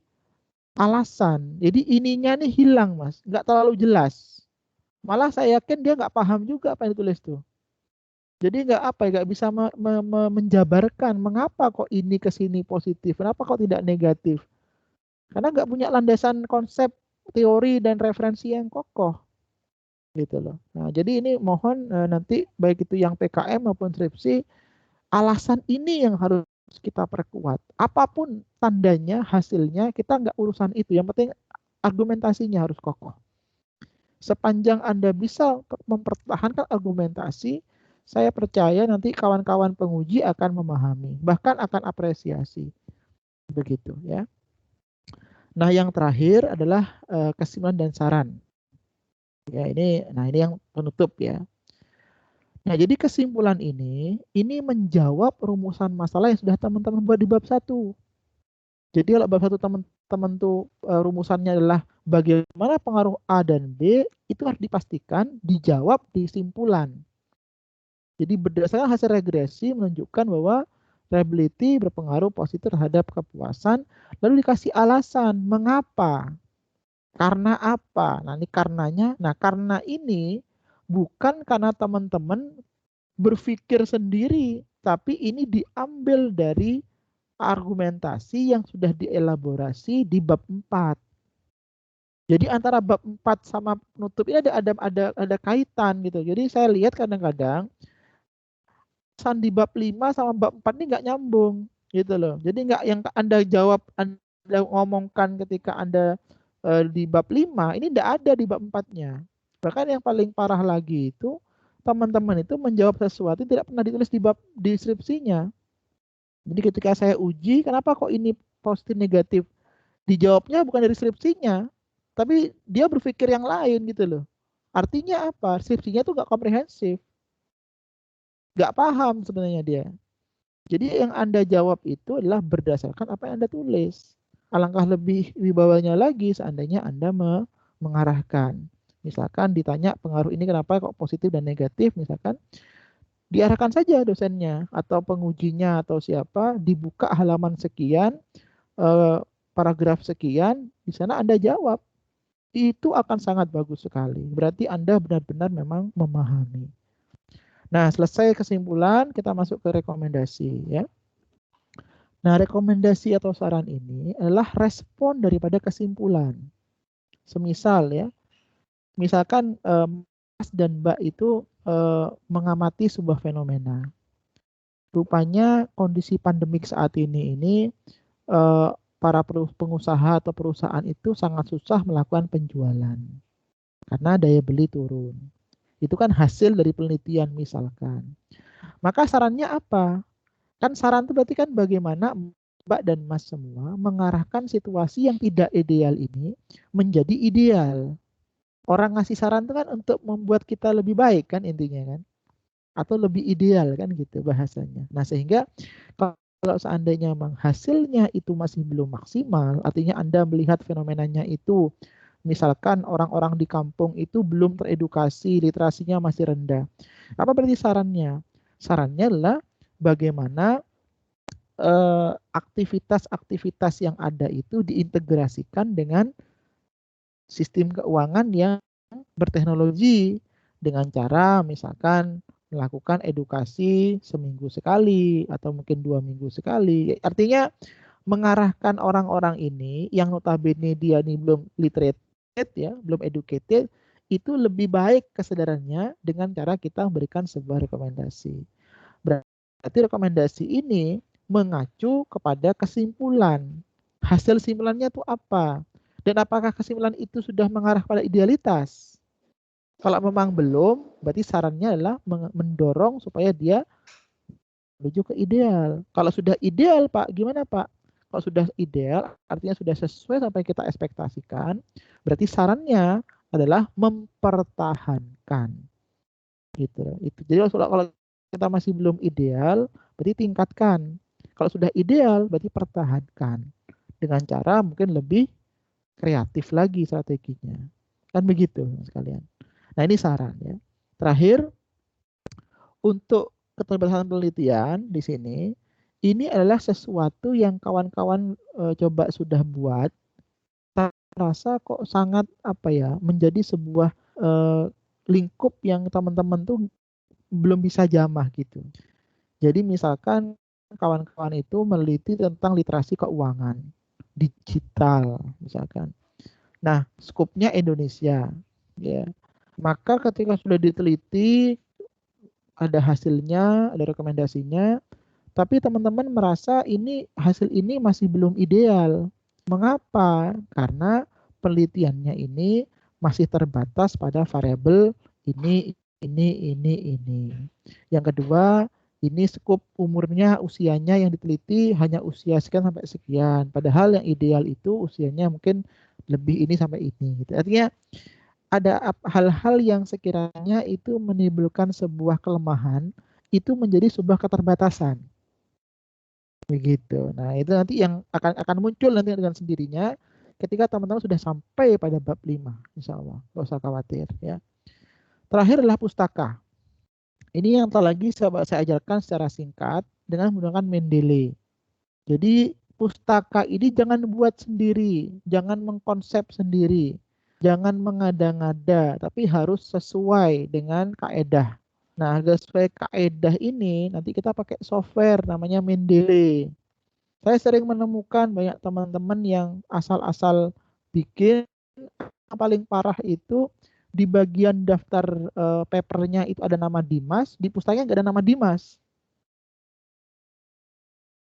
alasan. Jadi ininya nih hilang, Mas. Nggak terlalu jelas. Malah saya yakin dia nggak paham juga apa yang ditulis tuh. Jadi nggak bisa menjabarkan mengapa kok ini ke sini positif, kenapa kok tidak negatif. Karena nggak punya landasan konsep, teori dan referensi yang kokoh gitu loh. Nah, jadi ini mohon nanti baik itu yang PKM maupun skripsi, alasan ini yang harus kita perkuat. Apapun tandanya, hasilnya, kita nggak urusan itu. Yang penting argumentasinya harus kokoh. Sepanjang Anda bisa mempertahankan argumentasi, saya percaya nanti kawan-kawan penguji akan memahami, bahkan akan apresiasi. Begitu ya. Nah, yang terakhir adalah kesimpulan dan saran. Ya, ini yang penutup ya. Nah, jadi kesimpulan ini menjawab rumusan masalah yang sudah teman-teman buat di bab 1. Jadi kalau bab 1 teman-teman tuh rumusannya adalah bagaimana pengaruh A dan B, itu harus dipastikan dijawab di simpulan. Jadi berdasarkan hasil regresi menunjukkan bahwa reliability berpengaruh positif terhadap kepuasan, lalu dikasih alasan mengapa, karena apa. Nah, ini karenanya. Nah, karena ini bukan karena teman-teman berpikir sendiri, tapi ini diambil dari argumentasi yang sudah dielaborasi di bab 4. Jadi antara bab 4 sama penutup ini ada kaitan gitu. Jadi saya lihat kadang-kadang di bab 5 sama bab 4 ini nggak nyambung gitu loh. Jadi nggak yang Anda jawab, Anda ngomongkan ketika Anda di bab 5, ini nggak ada di bab 4-nya. Bahkan yang paling parah lagi itu teman-teman itu menjawab sesuatu yang tidak pernah ditulis di bab deskripsinya. Jadi ketika saya uji, kenapa kok ini positif negatif? Dijawabnya bukan dari skripsinya, tapi dia berpikir yang lain gitu loh. Artinya apa? Skripsinya tuh nggak komprehensif, nggak paham sebenarnya dia. Jadi yang Anda jawab itu adalah berdasarkan apa yang Anda tulis. Alangkah lebih wibawanya lagi seandainya Anda mengarahkan. Misalkan ditanya pengaruh ini kenapa kok positif dan negatif, misalkan diarahkan saja dosennya atau pengujinya atau siapa, dibuka halaman sekian, paragraf sekian, di sana Anda jawab. Itu akan sangat bagus sekali. Berarti Anda benar-benar memang memahami. Nah, selesai kesimpulan, kita masuk ke rekomendasi ya. Nah, rekomendasi atau saran ini adalah respon daripada kesimpulan. Semisal ya, misalkan Mas dan Mbak itu mengamati sebuah fenomena. Rupanya kondisi pandemik saat ini para pengusaha atau perusahaan itu sangat susah melakukan penjualan karena daya beli turun. Itu kan hasil dari penelitian misalkan. Maka sarannya apa? Kan saran itu berarti kan bagaimana Mbak dan Mas semua mengarahkan situasi yang tidak ideal ini menjadi ideal. Orang ngasih saran itu kan untuk membuat kita lebih baik kan intinya kan. Atau lebih ideal kan gitu bahasanya. Nah, sehingga kalau seandainya memang hasilnya itu masih belum maksimal, artinya Anda melihat fenomenanya itu misalkan orang-orang di kampung itu belum teredukasi, literasinya masih rendah. Apa berarti sarannya? Sarannya adalah bagaimana aktivitas-aktivitas yang ada itu diintegrasikan dengan sistem keuangan yang berteknologi dengan cara misalkan melakukan edukasi seminggu sekali atau mungkin 2 minggu sekali. Artinya mengarahkan orang-orang ini yang notabene dia ini belum literate ya, belum educated, itu lebih baik kesadarannya dengan cara kita memberikan sebuah rekomendasi. Berarti rekomendasi ini mengacu kepada kesimpulan. Hasil simpulannya itu apa? Dan apakah kesimpulan itu sudah mengarah pada idealitas? Kalau memang belum, berarti sarannya adalah mendorong supaya dia menuju ke ideal. Kalau sudah ideal, Pak, gimana, Pak? Kalau sudah ideal, artinya sudah sesuai sampai kita ekspektasikan, berarti sarannya adalah mempertahankan. Gitu. Itu. Jadi kalau kita masih belum ideal, berarti tingkatkan. Kalau sudah ideal, berarti pertahankan. Dengan cara mungkin lebih kreatif lagi strateginya. Kan begitu, sekalian. Nah, ini saran ya. Terakhir, untuk keterbatasan penelitian di sini, ini adalah sesuatu yang kawan-kawan coba sudah buat, terasa kok sangat menjadi sebuah lingkup yang teman-teman tuh belum bisa jamah gitu. Jadi misalkan kawan-kawan itu meneliti tentang literasi keuangan digital misalkan. Nah, skupnya Indonesia, ya. Maka ketika sudah diteliti, ada hasilnya, ada rekomendasinya, tapi teman-teman merasa hasil ini masih belum ideal. Mengapa? Karena penelitiannya ini masih terbatas pada variabel ini. Yang kedua, ini skup umurnya, usianya yang diteliti hanya usia sekian sampai sekian. Padahal yang ideal itu usianya mungkin lebih ini sampai ini. Gitu. Artinya ada hal-hal yang sekiranya itu menimbulkan sebuah kelemahan, itu menjadi sebuah keterbatasan. Begitu. Nah, itu nanti yang akan muncul nanti dengan sendirinya ketika teman-teman sudah sampai pada bab 5, insya Allah. Nggak usah khawatir. Ya. Terakhir adalah pustaka. Ini yang telah lagi saya ajarkan secara singkat dengan menggunakan Mendeley. Jadi pustaka ini jangan buat sendiri, jangan mengkonsep sendiri, jangan mengada-ngada, tapi harus sesuai dengan kaedah. Nah, sesuai kaedah ini nanti kita pakai software namanya Mendeley. Saya sering menemukan banyak teman-teman yang asal-asal bikin, yang paling parah itu di bagian daftar papernya itu ada nama Dimas, di pustakanya nggak ada nama Dimas.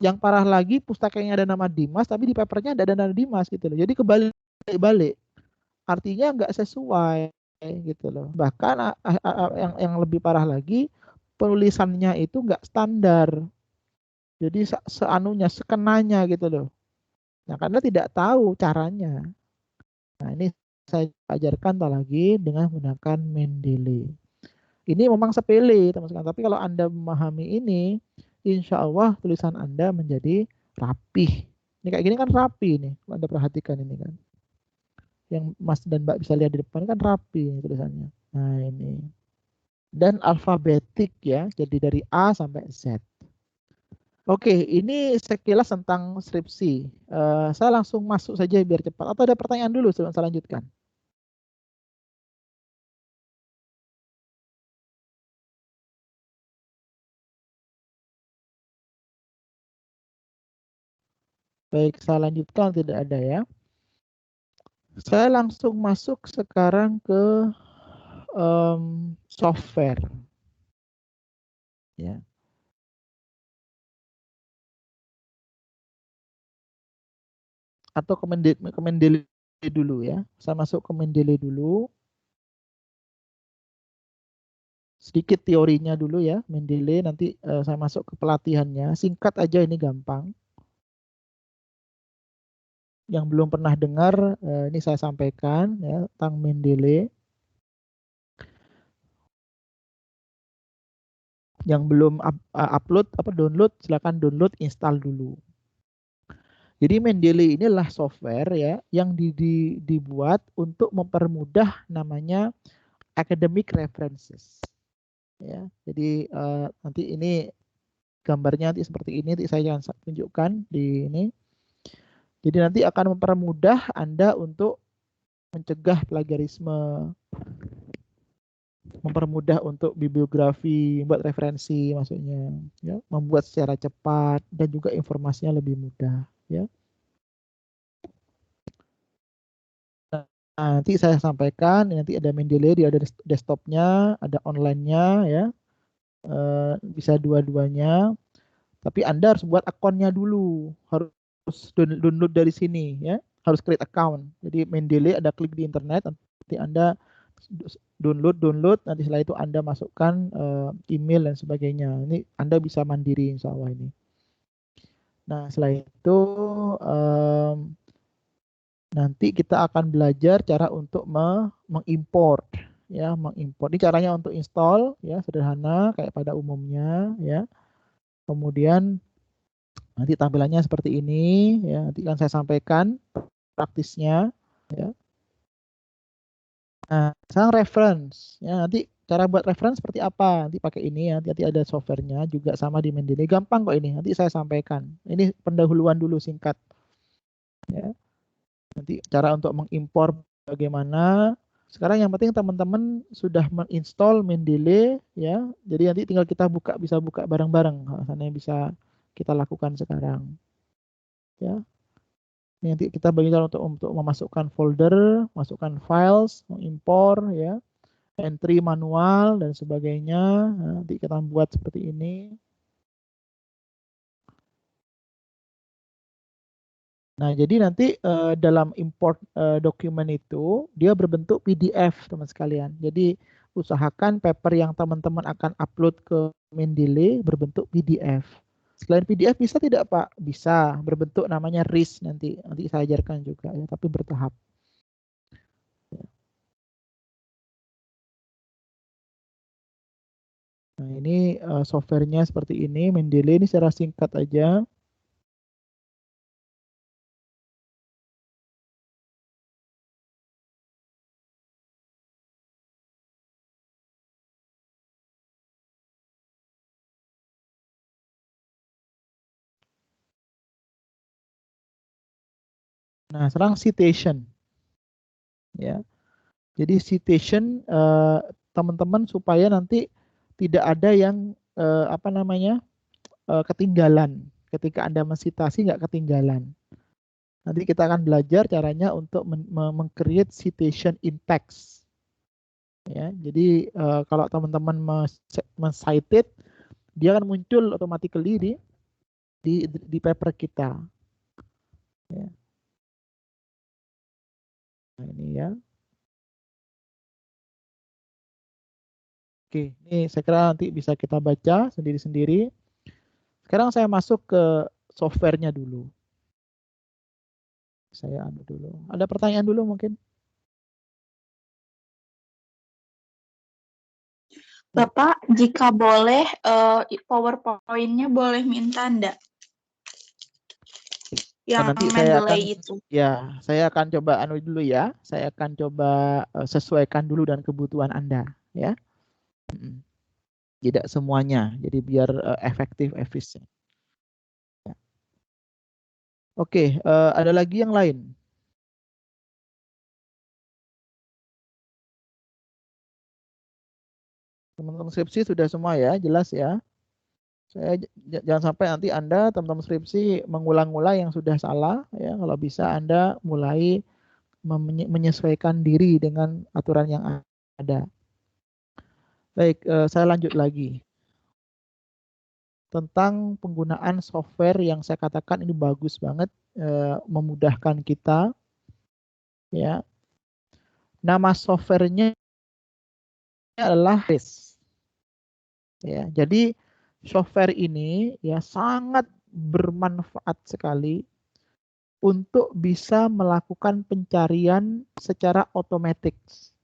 Yang parah lagi pustakanya ada nama Dimas, tapi di papernya ada nama Dimas gitu loh. Jadi kebalik-balik, artinya nggak sesuai gitu loh. Bahkan yang lebih parah lagi, penulisannya itu nggak standar. Jadi seanunya, sekenanya gitu loh. Nah, karena tidak tahu caranya. Nah, ini saya ajarkan lagi dengan menggunakan Mendeley. Ini memang sepele, teman-teman. Tapi kalau Anda memahami ini, insya Allah tulisan Anda menjadi rapih. Ini kayak gini kan rapi nih, kalau Anda perhatikan ini kan. Yang Mas dan Mbak bisa lihat di depan kan rapi ini tulisannya. Nah ini. Dan alfabetik ya, jadi dari A sampai Z. Oke, ini sekilas tentang skripsi. Saya langsung masuk saja biar cepat. Atau ada pertanyaan dulu sebelum saya lanjutkan? Baik, saya lanjutkan, tidak ada ya. Saya langsung masuk sekarang ke software. Ya. Atau ke Mendeley dulu ya. Saya masuk ke Mendeley dulu. Sedikit teorinya dulu ya, Mendeley. Nanti saya masuk ke pelatihannya. Singkat aja, ini gampang. Yang belum pernah dengar, ini saya sampaikan ya tentang Mendeley. Yang belum download, silakan download, install dulu. Jadi Mendeley inilah software ya yang dibuat untuk mempermudah namanya academic references. Ya, jadi nanti ini gambarnya nanti seperti ini, nanti saya akan tunjukkan di ini. Jadi nanti akan mempermudah Anda untuk mencegah plagiarisme, mempermudah untuk bibliografi, membuat referensi maksudnya, ya, membuat secara cepat dan juga informasinya lebih mudah, ya. Nah, nanti saya sampaikan, nanti ada Mendeley, dia ada desktopnya, ada online-nya, ya, bisa dua-duanya. Tapi Anda harus buat akunnya dulu, harus download dari sini, ya, harus create account. Jadi Mendeley ada klik di internet, nanti Anda download, nanti setelah itu Anda masukkan email dan sebagainya. Ini Anda bisa mandiri, insya Allah ini. Nah, setelah itu nanti kita akan belajar cara untuk mengimport, ya, mengimport. Ini caranya untuk install, ya, sederhana kayak pada umumnya, ya. Kemudian nanti tampilannya seperti ini, ya. Nanti akan saya sampaikan praktisnya, ya. Nah, sekarang reference, ya. Nanti cara buat reference seperti apa? Nanti pakai ini ya. Nanti ada softwarenya juga sama di Mendeley. Gampang kok ini. Nanti saya sampaikan. Ini pendahuluan dulu singkat, ya. Nanti cara untuk mengimpor bagaimana, Sekarang yang penting teman-teman sudah menginstall Mendeley ya. Jadi nanti tinggal kita bisa buka bareng-bareng. Sana bisa kita lakukan sekarang. Ya. Nanti kita bagikan untuk memasukkan folder, masukkan files, mengimpor ya, entry manual dan sebagainya. Nanti kita buat seperti ini. Nah, jadi nanti dalam import dokumen itu dia berbentuk PDF, teman sekalian. Jadi usahakan paper yang teman-teman akan upload ke Mendeley berbentuk PDF. Selain PDF bisa tidak, Pak? Bisa, berbentuk namanya RIS nanti. Nanti saya ajarkan juga ya, tapi bertahap. Nah, ini softwarenya seperti ini, Mendeley ini secara singkat aja. Nah, sekarang citation. Ya. Jadi citation teman-teman supaya nanti tidak ada yang apa namanya ketinggalan. Ketika Anda mensitasi nggak ketinggalan. Nanti kita akan belajar caranya untuk meng-create citation in text. Ya, jadi kalau teman-teman men-cited, dia akan muncul automatically di paper kita. Ya. Nah, ini ya. Oke, ini saya kira nanti bisa kita baca sendiri-sendiri. Sekarang saya masuk ke softwarenya dulu. Saya anu dulu. Ada pertanyaan dulu mungkin? Bapak, jika boleh, PowerPoint-nya boleh minta enggak? Yang Nanti saya akan Mendeley itu. ya, saya akan coba anu dulu ya. Saya akan coba sesuaikan dulu dengan kebutuhan Anda ya. Tidak semuanya. Jadi biar efektif efisien. Ya. Oke, ada lagi yang lain? Teman-teman skripsi sudah semua ya, jelas ya. Saya jangan sampai nanti Anda teman-teman skripsi mengulang-ulang yang sudah salah ya. Kalau bisa Anda mulai menyesuaikan diri dengan aturan yang ada. Baik, saya lanjut lagi tentang penggunaan software yang saya katakan ini bagus banget, memudahkan kita. Ya, nama softwarenya adalah RIS. Ya, jadi software ini ya sangat bermanfaat sekali untuk bisa melakukan pencarian secara otomatis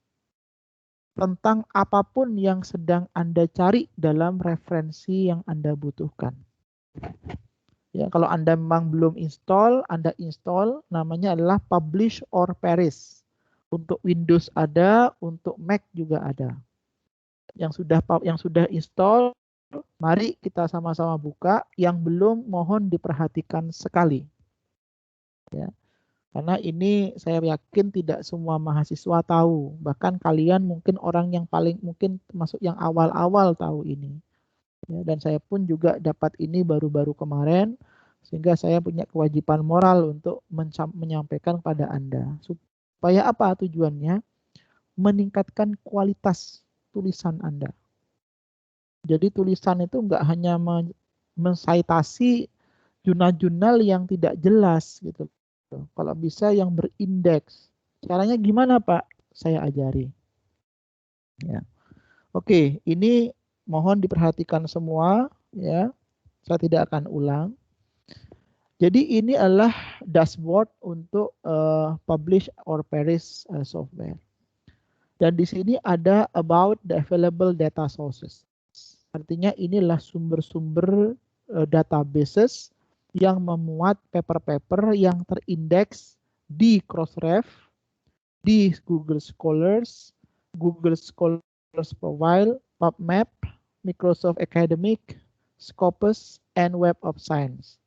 tentang apapun yang sedang Anda cari dalam referensi yang Anda butuhkan. Ya, kalau Anda memang belum install, Anda install, namanya adalah Publish or Perish. Untuk Windows ada, untuk Mac juga ada. Yang sudah install, mari kita sama-sama buka. Yang belum, mohon diperhatikan sekali. Ya. Karena ini saya yakin tidak semua mahasiswa tahu. Bahkan kalian mungkin orang yang paling mungkin termasuk yang awal-awal tahu ini. Ya, dan saya pun juga dapat ini baru-baru kemarin. Sehingga saya punya kewajiban moral untuk menyampaikan pada Anda. Supaya apa tujuannya? Meningkatkan kualitas tulisan Anda. Jadi tulisan itu enggak hanya mensitasi jurnal-jurnal yang tidak jelas gitu. Kalau bisa yang berindeks. Caranya gimana, Pak? Saya ajari. Ya. Oke, ini mohon diperhatikan semua ya. Saya tidak akan ulang. Jadi ini adalah dashboard untuk publish or perish software. Dan di sini ada about the available data sources. Artinya inilah sumber-sumber databases yang memuat paper-paper yang terindeks di Crossref, di Google Scholars, Google Scholars Profile, PubMed, Microsoft Academic, Scopus, and Web of Science.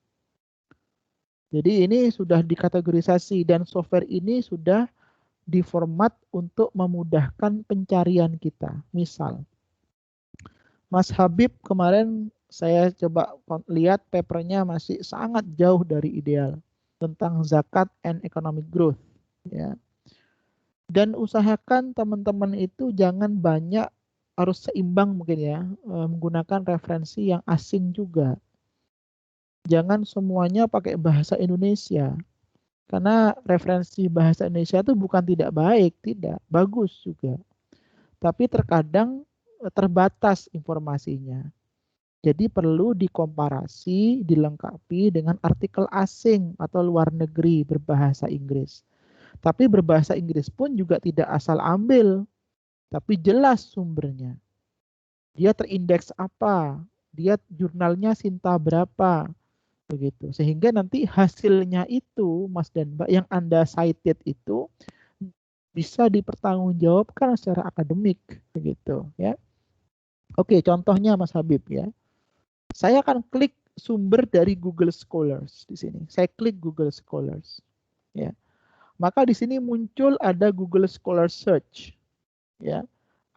Jadi ini sudah dikategorisasi dan software ini sudah diformat untuk memudahkan pencarian kita. Misal, Mas Habib kemarin saya coba lihat papernya masih sangat jauh dari ideal tentang zakat and economic growth. Ya. Dan usahakan teman-teman itu jangan banyak, harus seimbang mungkin ya, menggunakan referensi yang asing juga. Jangan semuanya pakai bahasa Indonesia. Karena referensi bahasa Indonesia itu bukan tidak baik, tidak, bagus juga. Tapi terkadang terbatas informasinya. Jadi perlu dikomparasi, dilengkapi dengan artikel asing atau luar negeri berbahasa Inggris. Tapi berbahasa Inggris pun juga tidak asal ambil, tapi jelas sumbernya. Dia terindeks apa, dia jurnalnya Sinta berapa, begitu. Sehingga nanti hasilnya itu, Mas dan Mbak, yang Anda cited itu bisa dipertanggungjawabkan secara akademik, begitu ya. Oke, contohnya Mas Habib ya. Saya akan klik sumber dari Google Scholars di sini. Saya klik Google Scholars ya. Maka di sini muncul ada Google Scholar Search ya.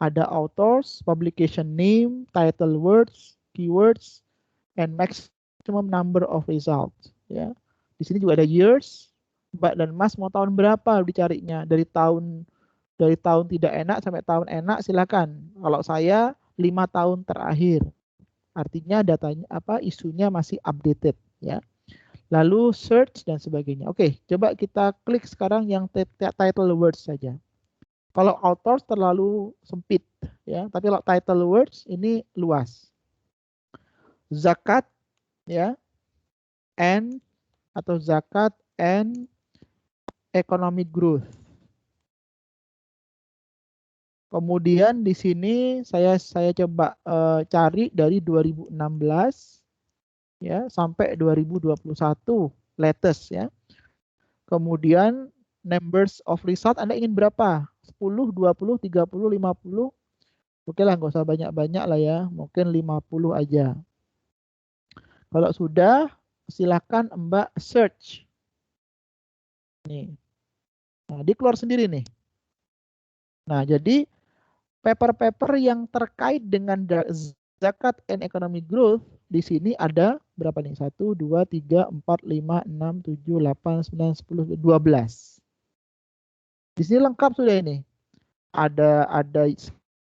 Ada authors, publication name, title words, keywords, and maximum number of results ya. Di sini juga ada years. Mbak dan Mas mau tahun berapa dicarinya? Dari tahun tidak enak sampai tahun enak, silakan. Kalau saya 5 tahun terakhir. Artinya datanya isunya masih updated ya. Lalu search dan sebagainya. Oke, coba kita klik sekarang yang title words saja. Kalau authors terlalu sempit ya, tapi kalau title words ini luas. Zakat ya, and atau zakat and economic growth. Kemudian di sini saya coba cari dari 2016 ya sampai 2021 latest ya. Kemudian numbers of result Anda ingin berapa? 10, 20, 30, 50. Oke lah, nggak usah banyak-banyak lah ya. Mungkin 50 aja. Kalau sudah, silakan Mbak search. Nih. Nah, dia keluar sendiri nih. Nah, jadi paper-paper yang terkait dengan zakat and economic growth di sini ada berapa nih? 1, 2, 3, 4, 5, 6, 7, 8, 9, 10, 12. Di sini lengkap sudah ini. Ada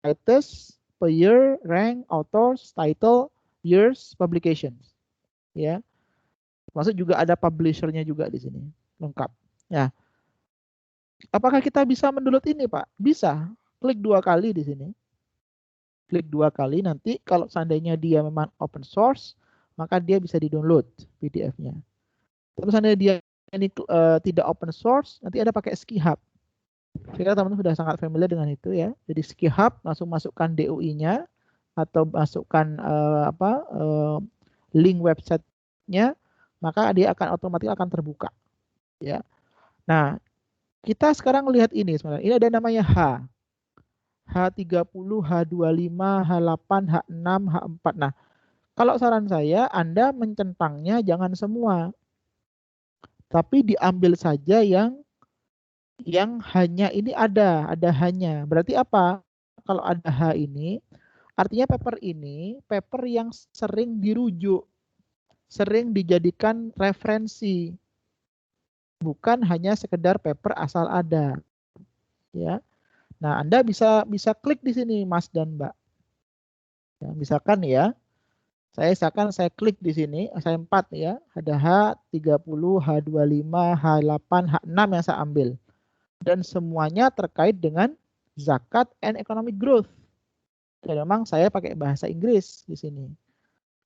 status, per year, rank, authors, title, years, publications. Ya. Maksud juga ada publisher-nya juga di sini. Lengkap. Ya. Apakah kita bisa mendownload ini, Pak? Bisa. Klik 2 kali di sini. Klik 2 kali, nanti kalau seandainya dia memang open source, maka dia bisa di-download PDF-nya. Terus seandainya dia ini tidak open source, nanti ada pakai Skihub. Saya kira teman-teman sudah sangat familiar dengan itu ya. Jadi Skihub langsung masukkan DOI-nya atau masukkan link website-nya, maka dia akan otomatis akan terbuka. Ya. Nah, kita sekarang lihat ini sebenarnya. Ini ada namanya H30, H25, H8, H6, H4. Nah, kalau saran saya, Anda mencentangnya jangan semua. Tapi diambil saja yang hanya ini ada hanya. Berarti apa? Kalau ada H ini, artinya paper ini, paper yang sering dirujuk, sering dijadikan referensi. Bukan hanya sekedar paper asal ada. Ya. Nah, Anda bisa klik di sini Mas dan Mbak. Ya, misalkan ya, saya klik di sini, saya 4 ya, ada H30, H25, H8, H6 yang saya ambil. Dan semuanya terkait dengan zakat and economic growth. Dan memang saya pakai bahasa Inggris di sini.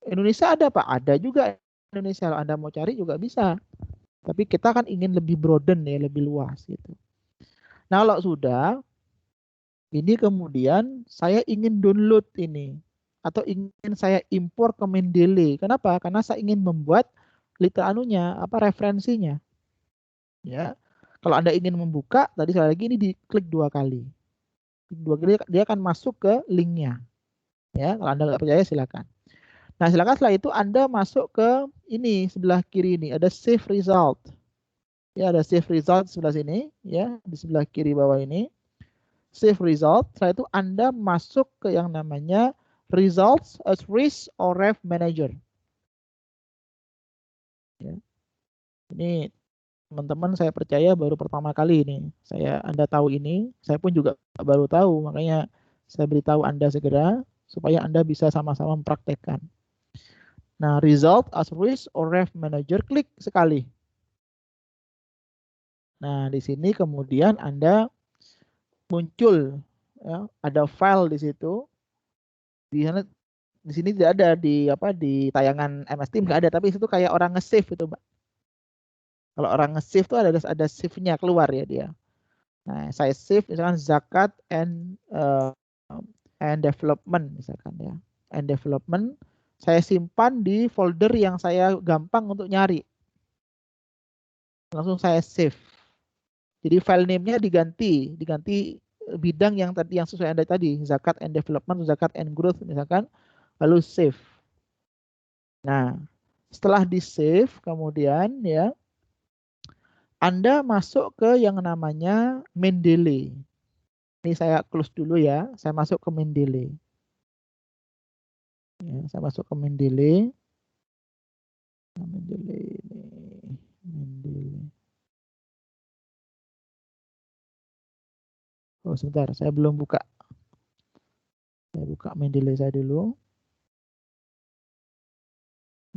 Indonesia ada Pak? Ada juga Indonesia. Kalau Anda mau cari juga bisa. Tapi kita kan ingin lebih broaden ya, lebih luas gitu. Nah, kalau sudah, ini kemudian saya ingin download ini atau ingin saya impor ke Mendeley. Kenapa? Karena saya ingin membuat referensinya. Ya. Kalau Anda ingin membuka, tadi sekali lagi ini diklik 2 kali. Klik 2 kali dia akan masuk ke linknya. Ya, kalau Anda nggak percaya silakan. Nah, silakan setelah itu Anda masuk ke ini sebelah kiri ini ada save result. Ya, ada save result sebelah sini, ya, di sebelah kiri bawah ini. Save result, setelah itu Anda masuk ke yang namanya results as risk or rev manager. Ya. Ini teman-teman saya percaya baru pertama kali ini. Anda tahu ini, saya pun juga baru tahu, makanya saya beritahu Anda segera supaya Anda bisa sama-sama mempraktekkan. Nah, result as risk or rev manager, klik sekali. Nah, di sini kemudian Anda muncul, ya, ada file di situ. Di sana, di sini tidak ada di tayangan MS Team nggak ada, tapi itu kayak orang nge-save itu, Mbak. Kalau orang nge-save tuh ada save-nya keluar ya dia. Nah, saya save misalkan zakat and development misalkan ya. And development saya simpan di folder yang saya gampang untuk nyari. Langsung saya save. Jadi file name-nya diganti bidang yang tadi yang sesuai Anda tadi, zakat and development, zakat and growth misalkan, lalu save. Nah, setelah di save kemudian ya Anda masuk ke yang namanya Mendeley. Ini saya close dulu ya, saya masuk ke Mendeley. Ya, saya masuk ke Mendeley. Mendeley ini, Mendeley. Oh sebentar, saya belum buka. Saya buka Mendeley saya dulu.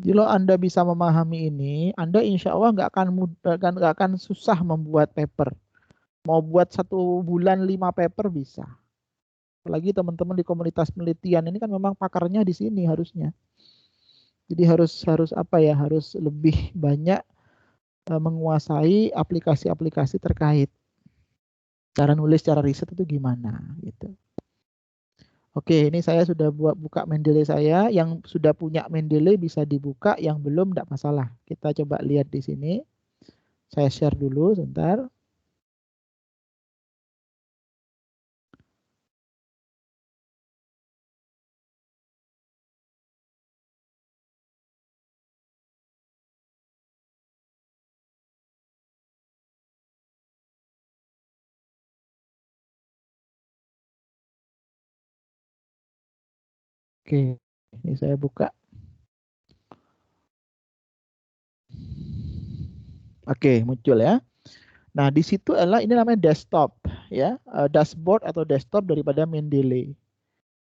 Kalau Anda bisa memahami ini, Anda insya Allah nggak akan susah membuat paper. Mau buat 1 bulan 5 paper bisa. Apalagi teman-teman di komunitas penelitian ini kan memang pakarnya di sini harusnya. Jadi harus apa ya? Harus lebih banyak menguasai aplikasi-aplikasi terkait. Cara nulis, cara riset itu gimana gitu. Oke, ini saya sudah buka Mendeley saya. Yang sudah punya Mendeley bisa dibuka, yang belum tidak masalah. Kita coba lihat di sini. Saya share dulu sebentar. Oke, ini saya buka. Oke, muncul ya. Nah, di situ adalah ini namanya desktop ya, dashboard atau desktop daripada Mendeley.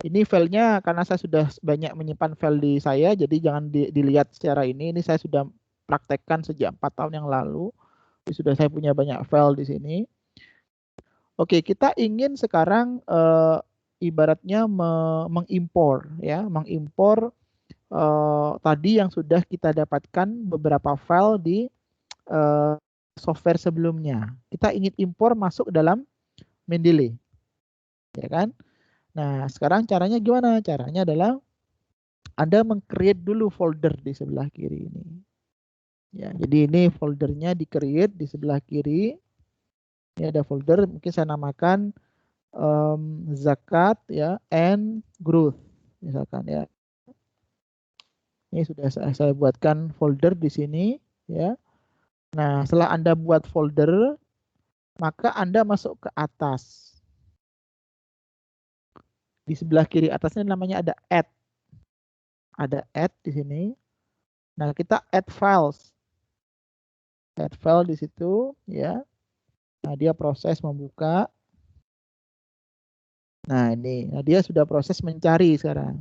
Ini filenya karena saya sudah banyak menyimpan file di saya, jadi jangan dilihat secara ini. Ini saya sudah praktekkan sejak 4 tahun yang lalu. Jadi sudah saya punya banyak file di sini. Oke, kita ingin sekarang ibaratnya mengimpor ya, mengimpor tadi yang sudah kita dapatkan beberapa file di software sebelumnya. Kita ingin impor masuk dalam Mendeley, ya kan? Nah, sekarang caranya gimana? Caranya adalah Anda meng-create dulu folder di sebelah kiri ini. Ya, jadi ini foldernya di-create di sebelah kiri. Ini ada folder, mungkin saya namakan zakat ya and growth misalkan ya. Ini sudah saya buatkan folder di sini ya. Nah, setelah Anda buat folder, maka Anda masuk ke atas. Di sebelah kiri atasnya namanya ada add. Ada add di sini. Nah, kita add files. Add file di situ ya. Nah, dia proses membuka. Nah, ini. Nah, dia sudah proses mencari sekarang.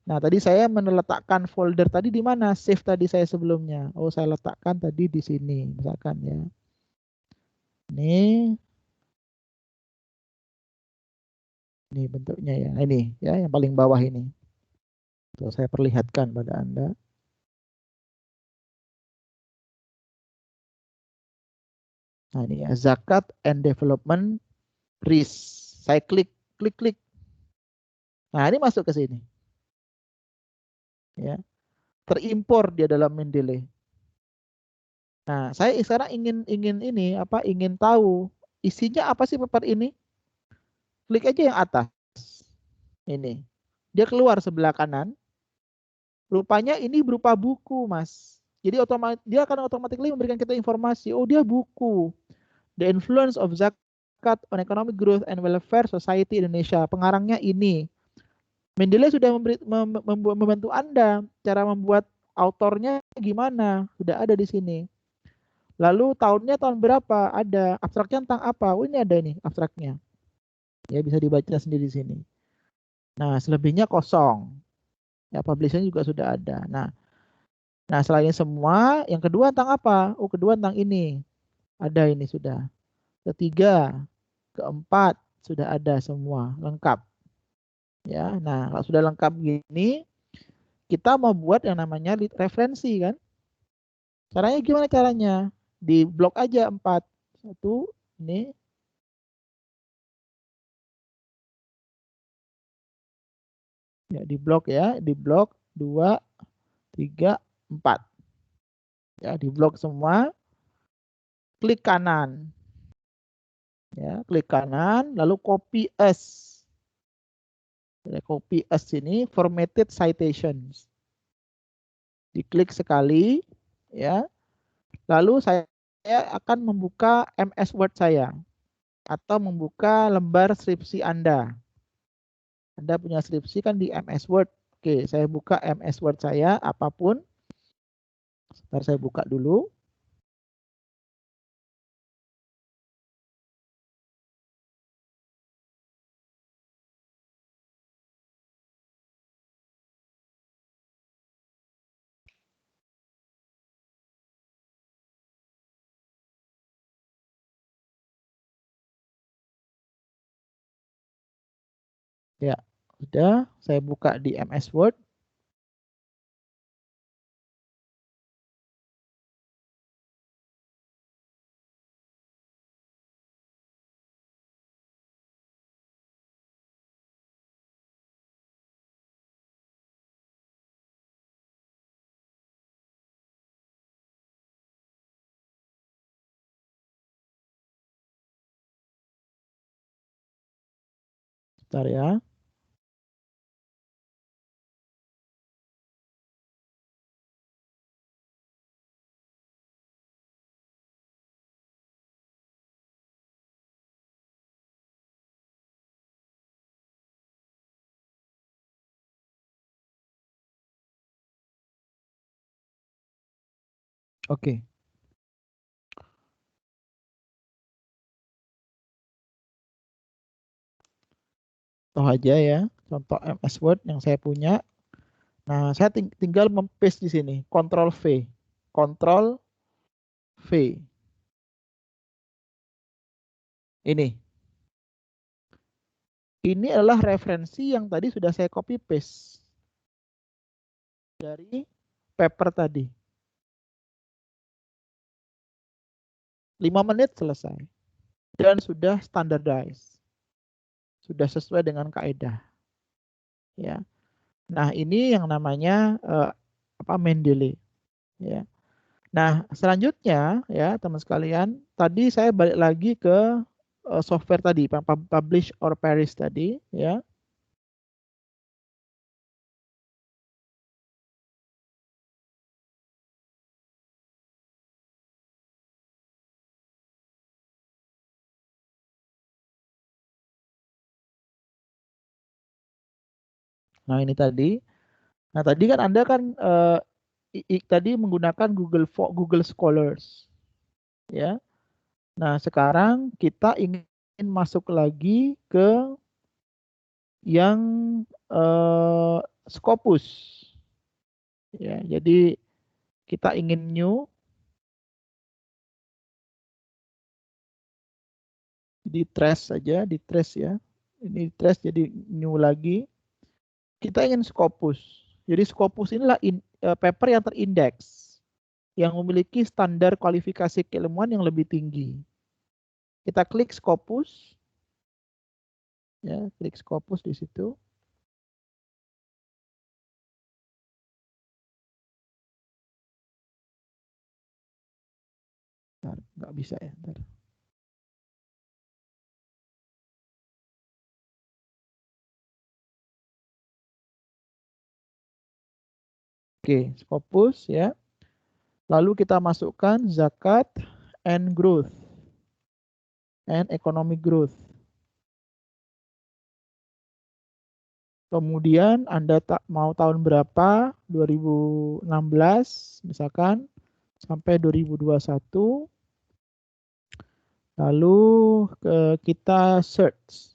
Nah, tadi saya meletakkan folder tadi di mana? Save tadi saya sebelumnya. Oh, saya letakkan tadi di sini, misalkan ya. Ini bentuknya ya. Ini ya yang paling bawah ini. Tuh, saya perlihatkan pada Anda. Nah, ini ya, zakat and development risk. Saya klik. Nah, ini masuk ke sini. Ya. Terimpor dia dalam Mendeley. Nah, saya sekarang ingin tahu isinya apa sih paper ini? Klik aja yang atas. Ini. Dia keluar sebelah kanan. Rupanya ini berupa buku, Mas. Jadi dia akan automatically memberikan kita informasi. Oh, dia buku The Influence of Zakat on Economic Growth and Welfare Society Indonesia. Pengarangnya ini. Mendeley sudah membantu Anda cara membuat autornya gimana. Sudah ada di sini. Lalu tahunnya tahun berapa? Ada. Abstraknya tentang apa? Oh, ini ada ini abstraknya. Ya, bisa dibaca sendiri di sini. Nah, selebihnya kosong. Ya, publishnya juga sudah ada. Nah, selain semua, yang kedua tentang apa? Oh, kedua tentang ini. Ada ini sudah. Ketiga, keempat sudah ada semua lengkap. Ya, nah kalau sudah lengkap gini, kita mau buat yang namanya referensi kan? Caranya gimana caranya? Di blok aja 4. Satu, ini. Ya, di blok ya, di blok 2, 3, 4. Ya, di blok semua, klik kanan. Ya, klik kanan, lalu copy as. Ya, copy as ini formatted citations. Diklik sekali, ya. Lalu saya akan membuka MS Word saya atau membuka lembar skripsi Anda. Anda punya skripsi kan di MS Word. Oke, saya buka MS Word saya apapun. Sebentar saya buka dulu. Ya, sudah saya buka di MS Word. Sebentar ya. Oke. Contoh aja ya, contoh MS Word yang saya punya. Nah, saya tinggal paste di sini, Ctrl V. Ctrl V. Ini. Ini adalah referensi yang tadi sudah saya copy paste dari paper tadi. 5 menit selesai. Dan sudah standardized. Sudah sesuai dengan kaidah. Ya. Nah, ini yang namanya Mendeley, ya. Nah, selanjutnya ya, teman sekalian, tadi saya balik lagi ke software tadi, publish or perish tadi, ya. Nah, ini tadi. Nah, tadi kan Anda kan tadi menggunakan Google Scholars, ya. Nah, sekarang kita ingin masuk lagi ke yang Scopus. Ya, jadi kita ingin new, di trace saja, di trace ya. Ini trace jadi new lagi. Kita ingin Scopus. Jadi Scopus inilah paper yang terindeks, yang memiliki standar kualifikasi keilmuan yang lebih tinggi. Kita klik Scopus, ya, klik Scopus di situ. Bentar, nggak bisa ya. Bentar. Oke, Scopus ya. Lalu kita masukkan zakat and growth and economic growth. Kemudian Anda mau tahun berapa? 2016 misalkan sampai 2021. Lalu kita search.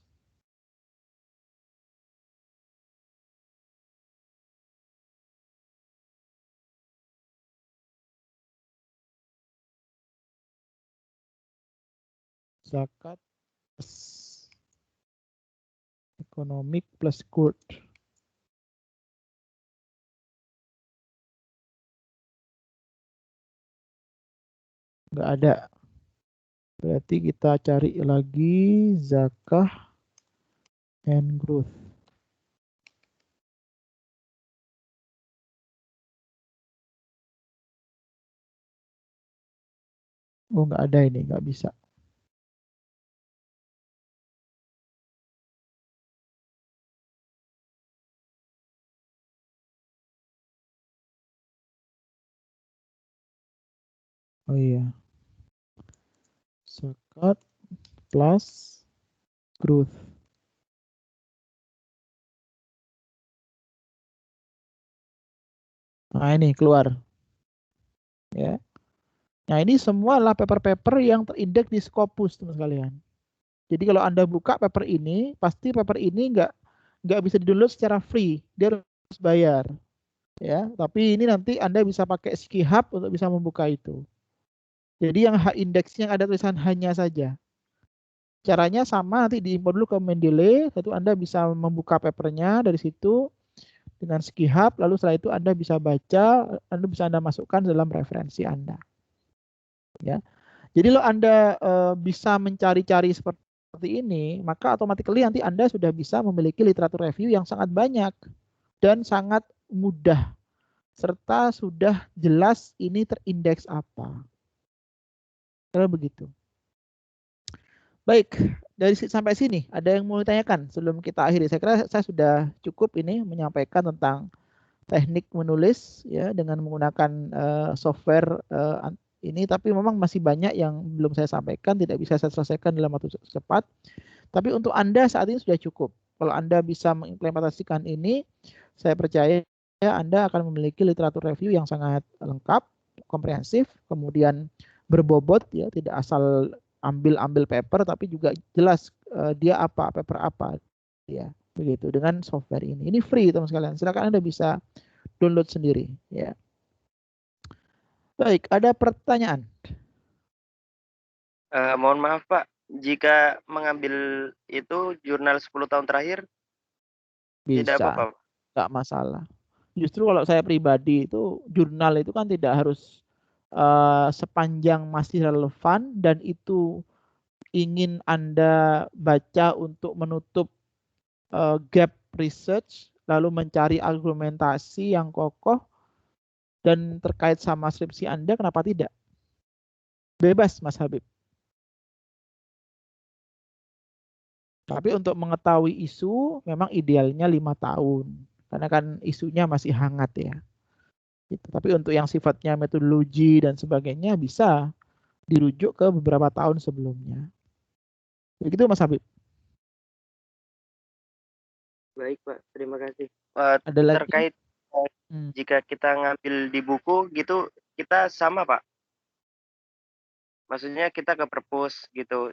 Zakat plus economic plus good. Nggak ada. Berarti kita cari lagi zakah and growth. Oh, nggak ada ini, nggak bisa. Oh iya. Zakat plus growth. Nah, ini keluar. Ya. Nah, ini semua adalah paper-paper yang terindeks di Scopus, teman sekalian. Jadi kalau Anda buka paper ini, pasti paper ini nggak bisa di-download secara free. Dia harus bayar. Ya, tapi ini nanti Anda bisa pakai Skihub untuk bisa membuka itu. Jadi yang indeksnya ada tulisan hanya saja. Caranya sama, nanti diimpor dulu ke Mendeley, itu Anda bisa membuka papernya dari situ dengan Skihub, lalu setelah itu Anda bisa baca, Anda masukkan dalam referensi Anda. Ya. Jadi kalau Anda bisa mencari-cari seperti ini, maka automatically nanti Anda sudah bisa memiliki literatur review yang sangat banyak dan sangat mudah, serta sudah jelas ini terindeks apa. Kalau begitu. Baik, dari sampai sini ada yang mau ditanyakan sebelum kita akhiri? Saya kira saya sudah cukup ini menyampaikan tentang teknik menulis ya dengan menggunakan software ini, tapi memang masih banyak yang belum saya sampaikan, tidak bisa saya selesaikan dalam waktu cepat. Tapi untuk Anda saat ini sudah cukup. Kalau Anda bisa mengimplementasikan ini, saya percaya Anda akan memiliki literatur review yang sangat lengkap, komprehensif, kemudian berbobot ya, tidak asal ambil paper tapi juga jelas dia apa, paper apa ya. Begitu dengan software ini. Ini free teman sekalian. Silakan Anda bisa download sendiri ya. Baik, ada pertanyaan? Mohon maaf Pak, jika mengambil itu jurnal 10 tahun terakhir tidak Bisa, apa-apa. nggak masalah. Justru kalau saya pribadi itu jurnal itu kan tidak harus sepanjang masih relevan dan itu ingin Anda baca untuk menutup gap research, lalu mencari argumentasi yang kokoh dan terkait sama skripsi Anda, kenapa tidak? Bebas, Mas Habib. Tapi untuk mengetahui isu, memang idealnya 5 tahun. Karena kan isunya masih hangat ya. Gitu. Tapi untuk yang sifatnya metodologi dan sebagainya bisa dirujuk ke beberapa tahun sebelumnya. Begitu Mas Habib. Baik Pak, terima kasih. Ada lagi? Terkait jika kita ngambil di buku gitu, kita sama Pak. Maksudnya kita ke perpus gitu,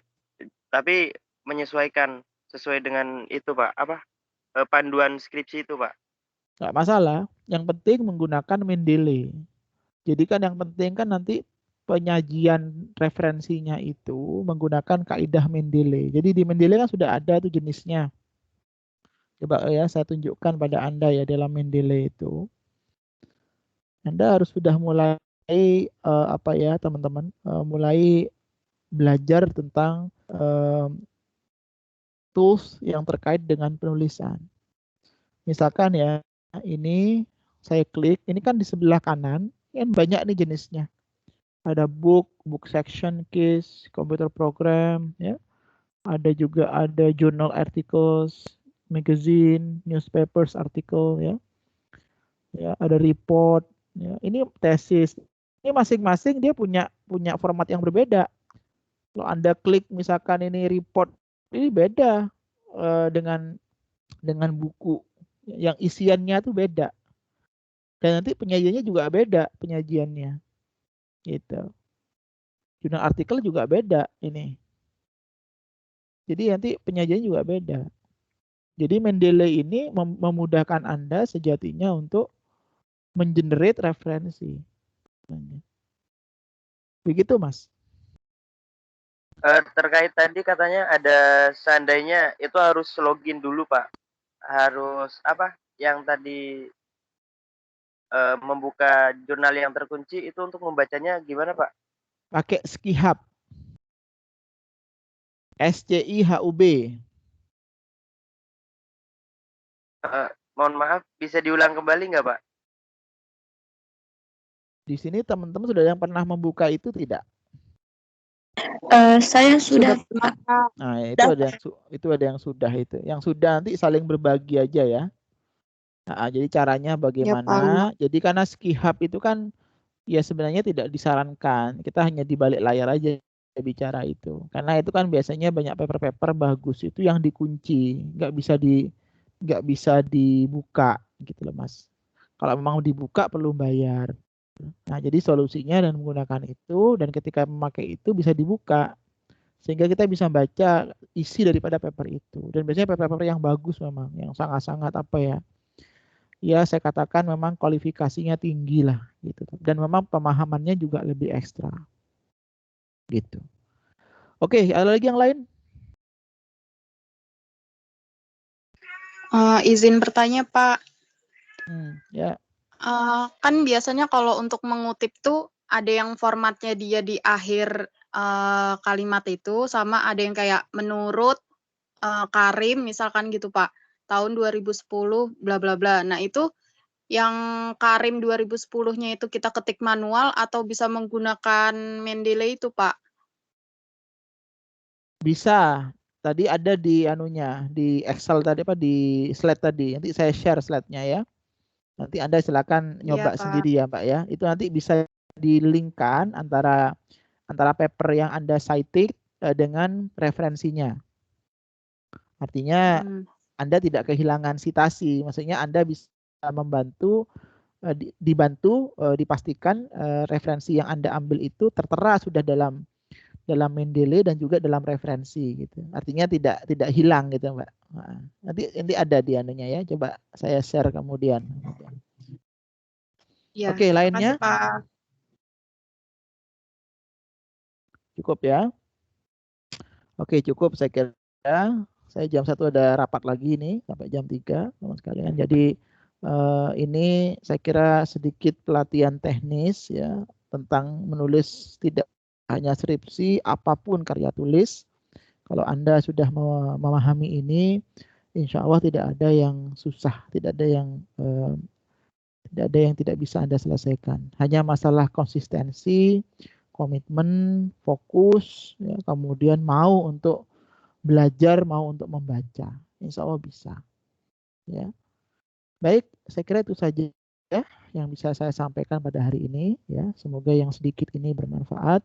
tapi menyesuaikan sesuai dengan itu Pak, panduan skripsi itu Pak. Nggak masalah. Yang penting menggunakan Mendeley. Jadi kan yang penting kan nanti penyajian referensinya itu menggunakan kaidah Mendeley. Jadi di Mendeley kan sudah ada tuh jenisnya. Coba ya saya tunjukkan pada Anda ya dalam Mendeley itu. Anda harus sudah mulai apa ya teman-teman, mulai belajar tentang tools yang terkait dengan penulisan. Misalkan ya, ini saya klik, ini kan di sebelah kanan, kan banyak nih jenisnya. Ada book section, case, computer program, ya. Ada juga ada journal articles, magazine, newspapers article, ya. Ya, ada report, ya. Ini tesis. ini masing-masing dia punya format yang berbeda. Kalau Anda klik misalkan ini report, ini beda dengan buku yang isiannya tuh beda. Dan nanti penyajiannya juga beda penyajiannya. Gitu. Jurnal artikel juga beda ini. Jadi nanti penyajiannya juga beda. Jadi Mendeley ini memudahkan Anda sejatinya untuk mengenerate referensi. Begitu, Mas. Terkait tadi katanya ada seandainya itu harus login dulu, Pak. Harus apa? Yang tadi membuka jurnal yang terkunci itu untuk membacanya gimana, Pak? Pakai Skihub. SCIHUB. Mohon maaf, bisa diulang kembali nggak, Pak? Di sini teman-teman sudah yang pernah membuka itu tidak? Saya sudah, Pak. Nah, itu ada yang sudah itu. Yang sudah nanti saling berbagi aja ya. Nah, jadi caranya bagaimana? Jadi karena Skihub itu kan ya sebenarnya tidak disarankan. Kita hanya di balik layar aja bicara itu. Karena itu kan biasanya banyak paper-paper bagus itu yang dikunci, nggak bisa dibuka gitu loh, Mas. Kalau memang dibuka perlu bayar. Nah, jadi solusinya dan menggunakan itu dan ketika memakai itu bisa dibuka sehingga kita bisa baca isi daripada paper itu. Dan biasanya paper-paper yang bagus memang, yang sangat-sangat apa ya? Ya, saya katakan memang kualifikasinya tinggi lah gitu. Dan memang pemahamannya juga lebih ekstra. Gitu. Oke, ada lagi yang lain? Izin bertanya, Pak. Ya. Kan biasanya kalau untuk mengutip tuh ada yang formatnya dia di akhir kalimat itu, sama ada yang kayak menurut Karim misalkan gitu, Pak. Tahun 2010 bla bla bla. Nah, itu yang Karim 2010-nya itu kita ketik manual atau bisa menggunakan Mendeley itu, Pak? Bisa. Tadi ada di anunya, di Excel tadi apa di slide tadi. Nanti saya share slide-nya ya. Nanti Anda silakan nyoba sendiri ya, Mbak ya. Itu nanti bisa di-linkkan antara paper yang Anda cited dengan referensinya. Artinya Anda tidak kehilangan citasi. Maksudnya Anda bisa dibantu dipastikan referensi yang Anda ambil itu tertera sudah dalam Mendeley dan juga dalam referensi gitu. Artinya tidak hilang gitu, Mbak. Nah, nanti ada di anunya ya. Coba saya share kemudian. Ya, Oke, lainnya? makasih, Pak. Cukup ya. Oke, cukup saya kira. Saya jam 1 ada rapat lagi nih sampai jam 3 teman sekalian. Jadi ini saya kira sedikit pelatihan teknis ya tentang menulis tidak hanya skripsi, apapun karya tulis. Kalau Anda sudah memahami ini, insya Allah tidak ada yang susah, tidak ada yang tidak bisa Anda selesaikan. Hanya masalah konsistensi, komitmen, fokus, ya, kemudian mau untuk belajar, mau untuk membaca. Insya Allah bisa. Ya. Baik, saya kira itu saja ya yang bisa saya sampaikan pada hari ini. Ya, semoga yang sedikit ini bermanfaat.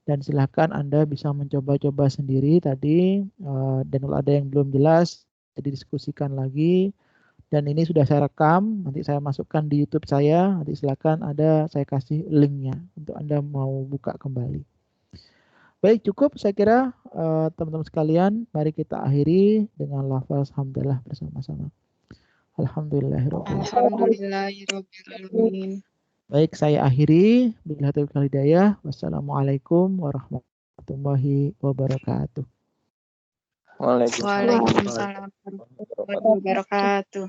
Dan silakan Anda bisa mencoba-coba sendiri tadi. Dan kalau ada yang belum jelas, didiskusikan lagi. Dan ini sudah saya rekam, nanti saya masukkan di YouTube saya. Nanti silakan saya kasih linknya untuk Anda mau buka kembali. Baik, cukup saya kira teman-teman sekalian. Mari kita akhiri dengan lafaz hamdalah bersama-sama. Alhamdulillahirrahmanirrahim. Baik, saya akhiri. Billahi taufiq wal hidayah. Wassalamualaikum warahmatullahi wabarakatuh. Waalaikumsalam warahmatullahi wabarakatuh.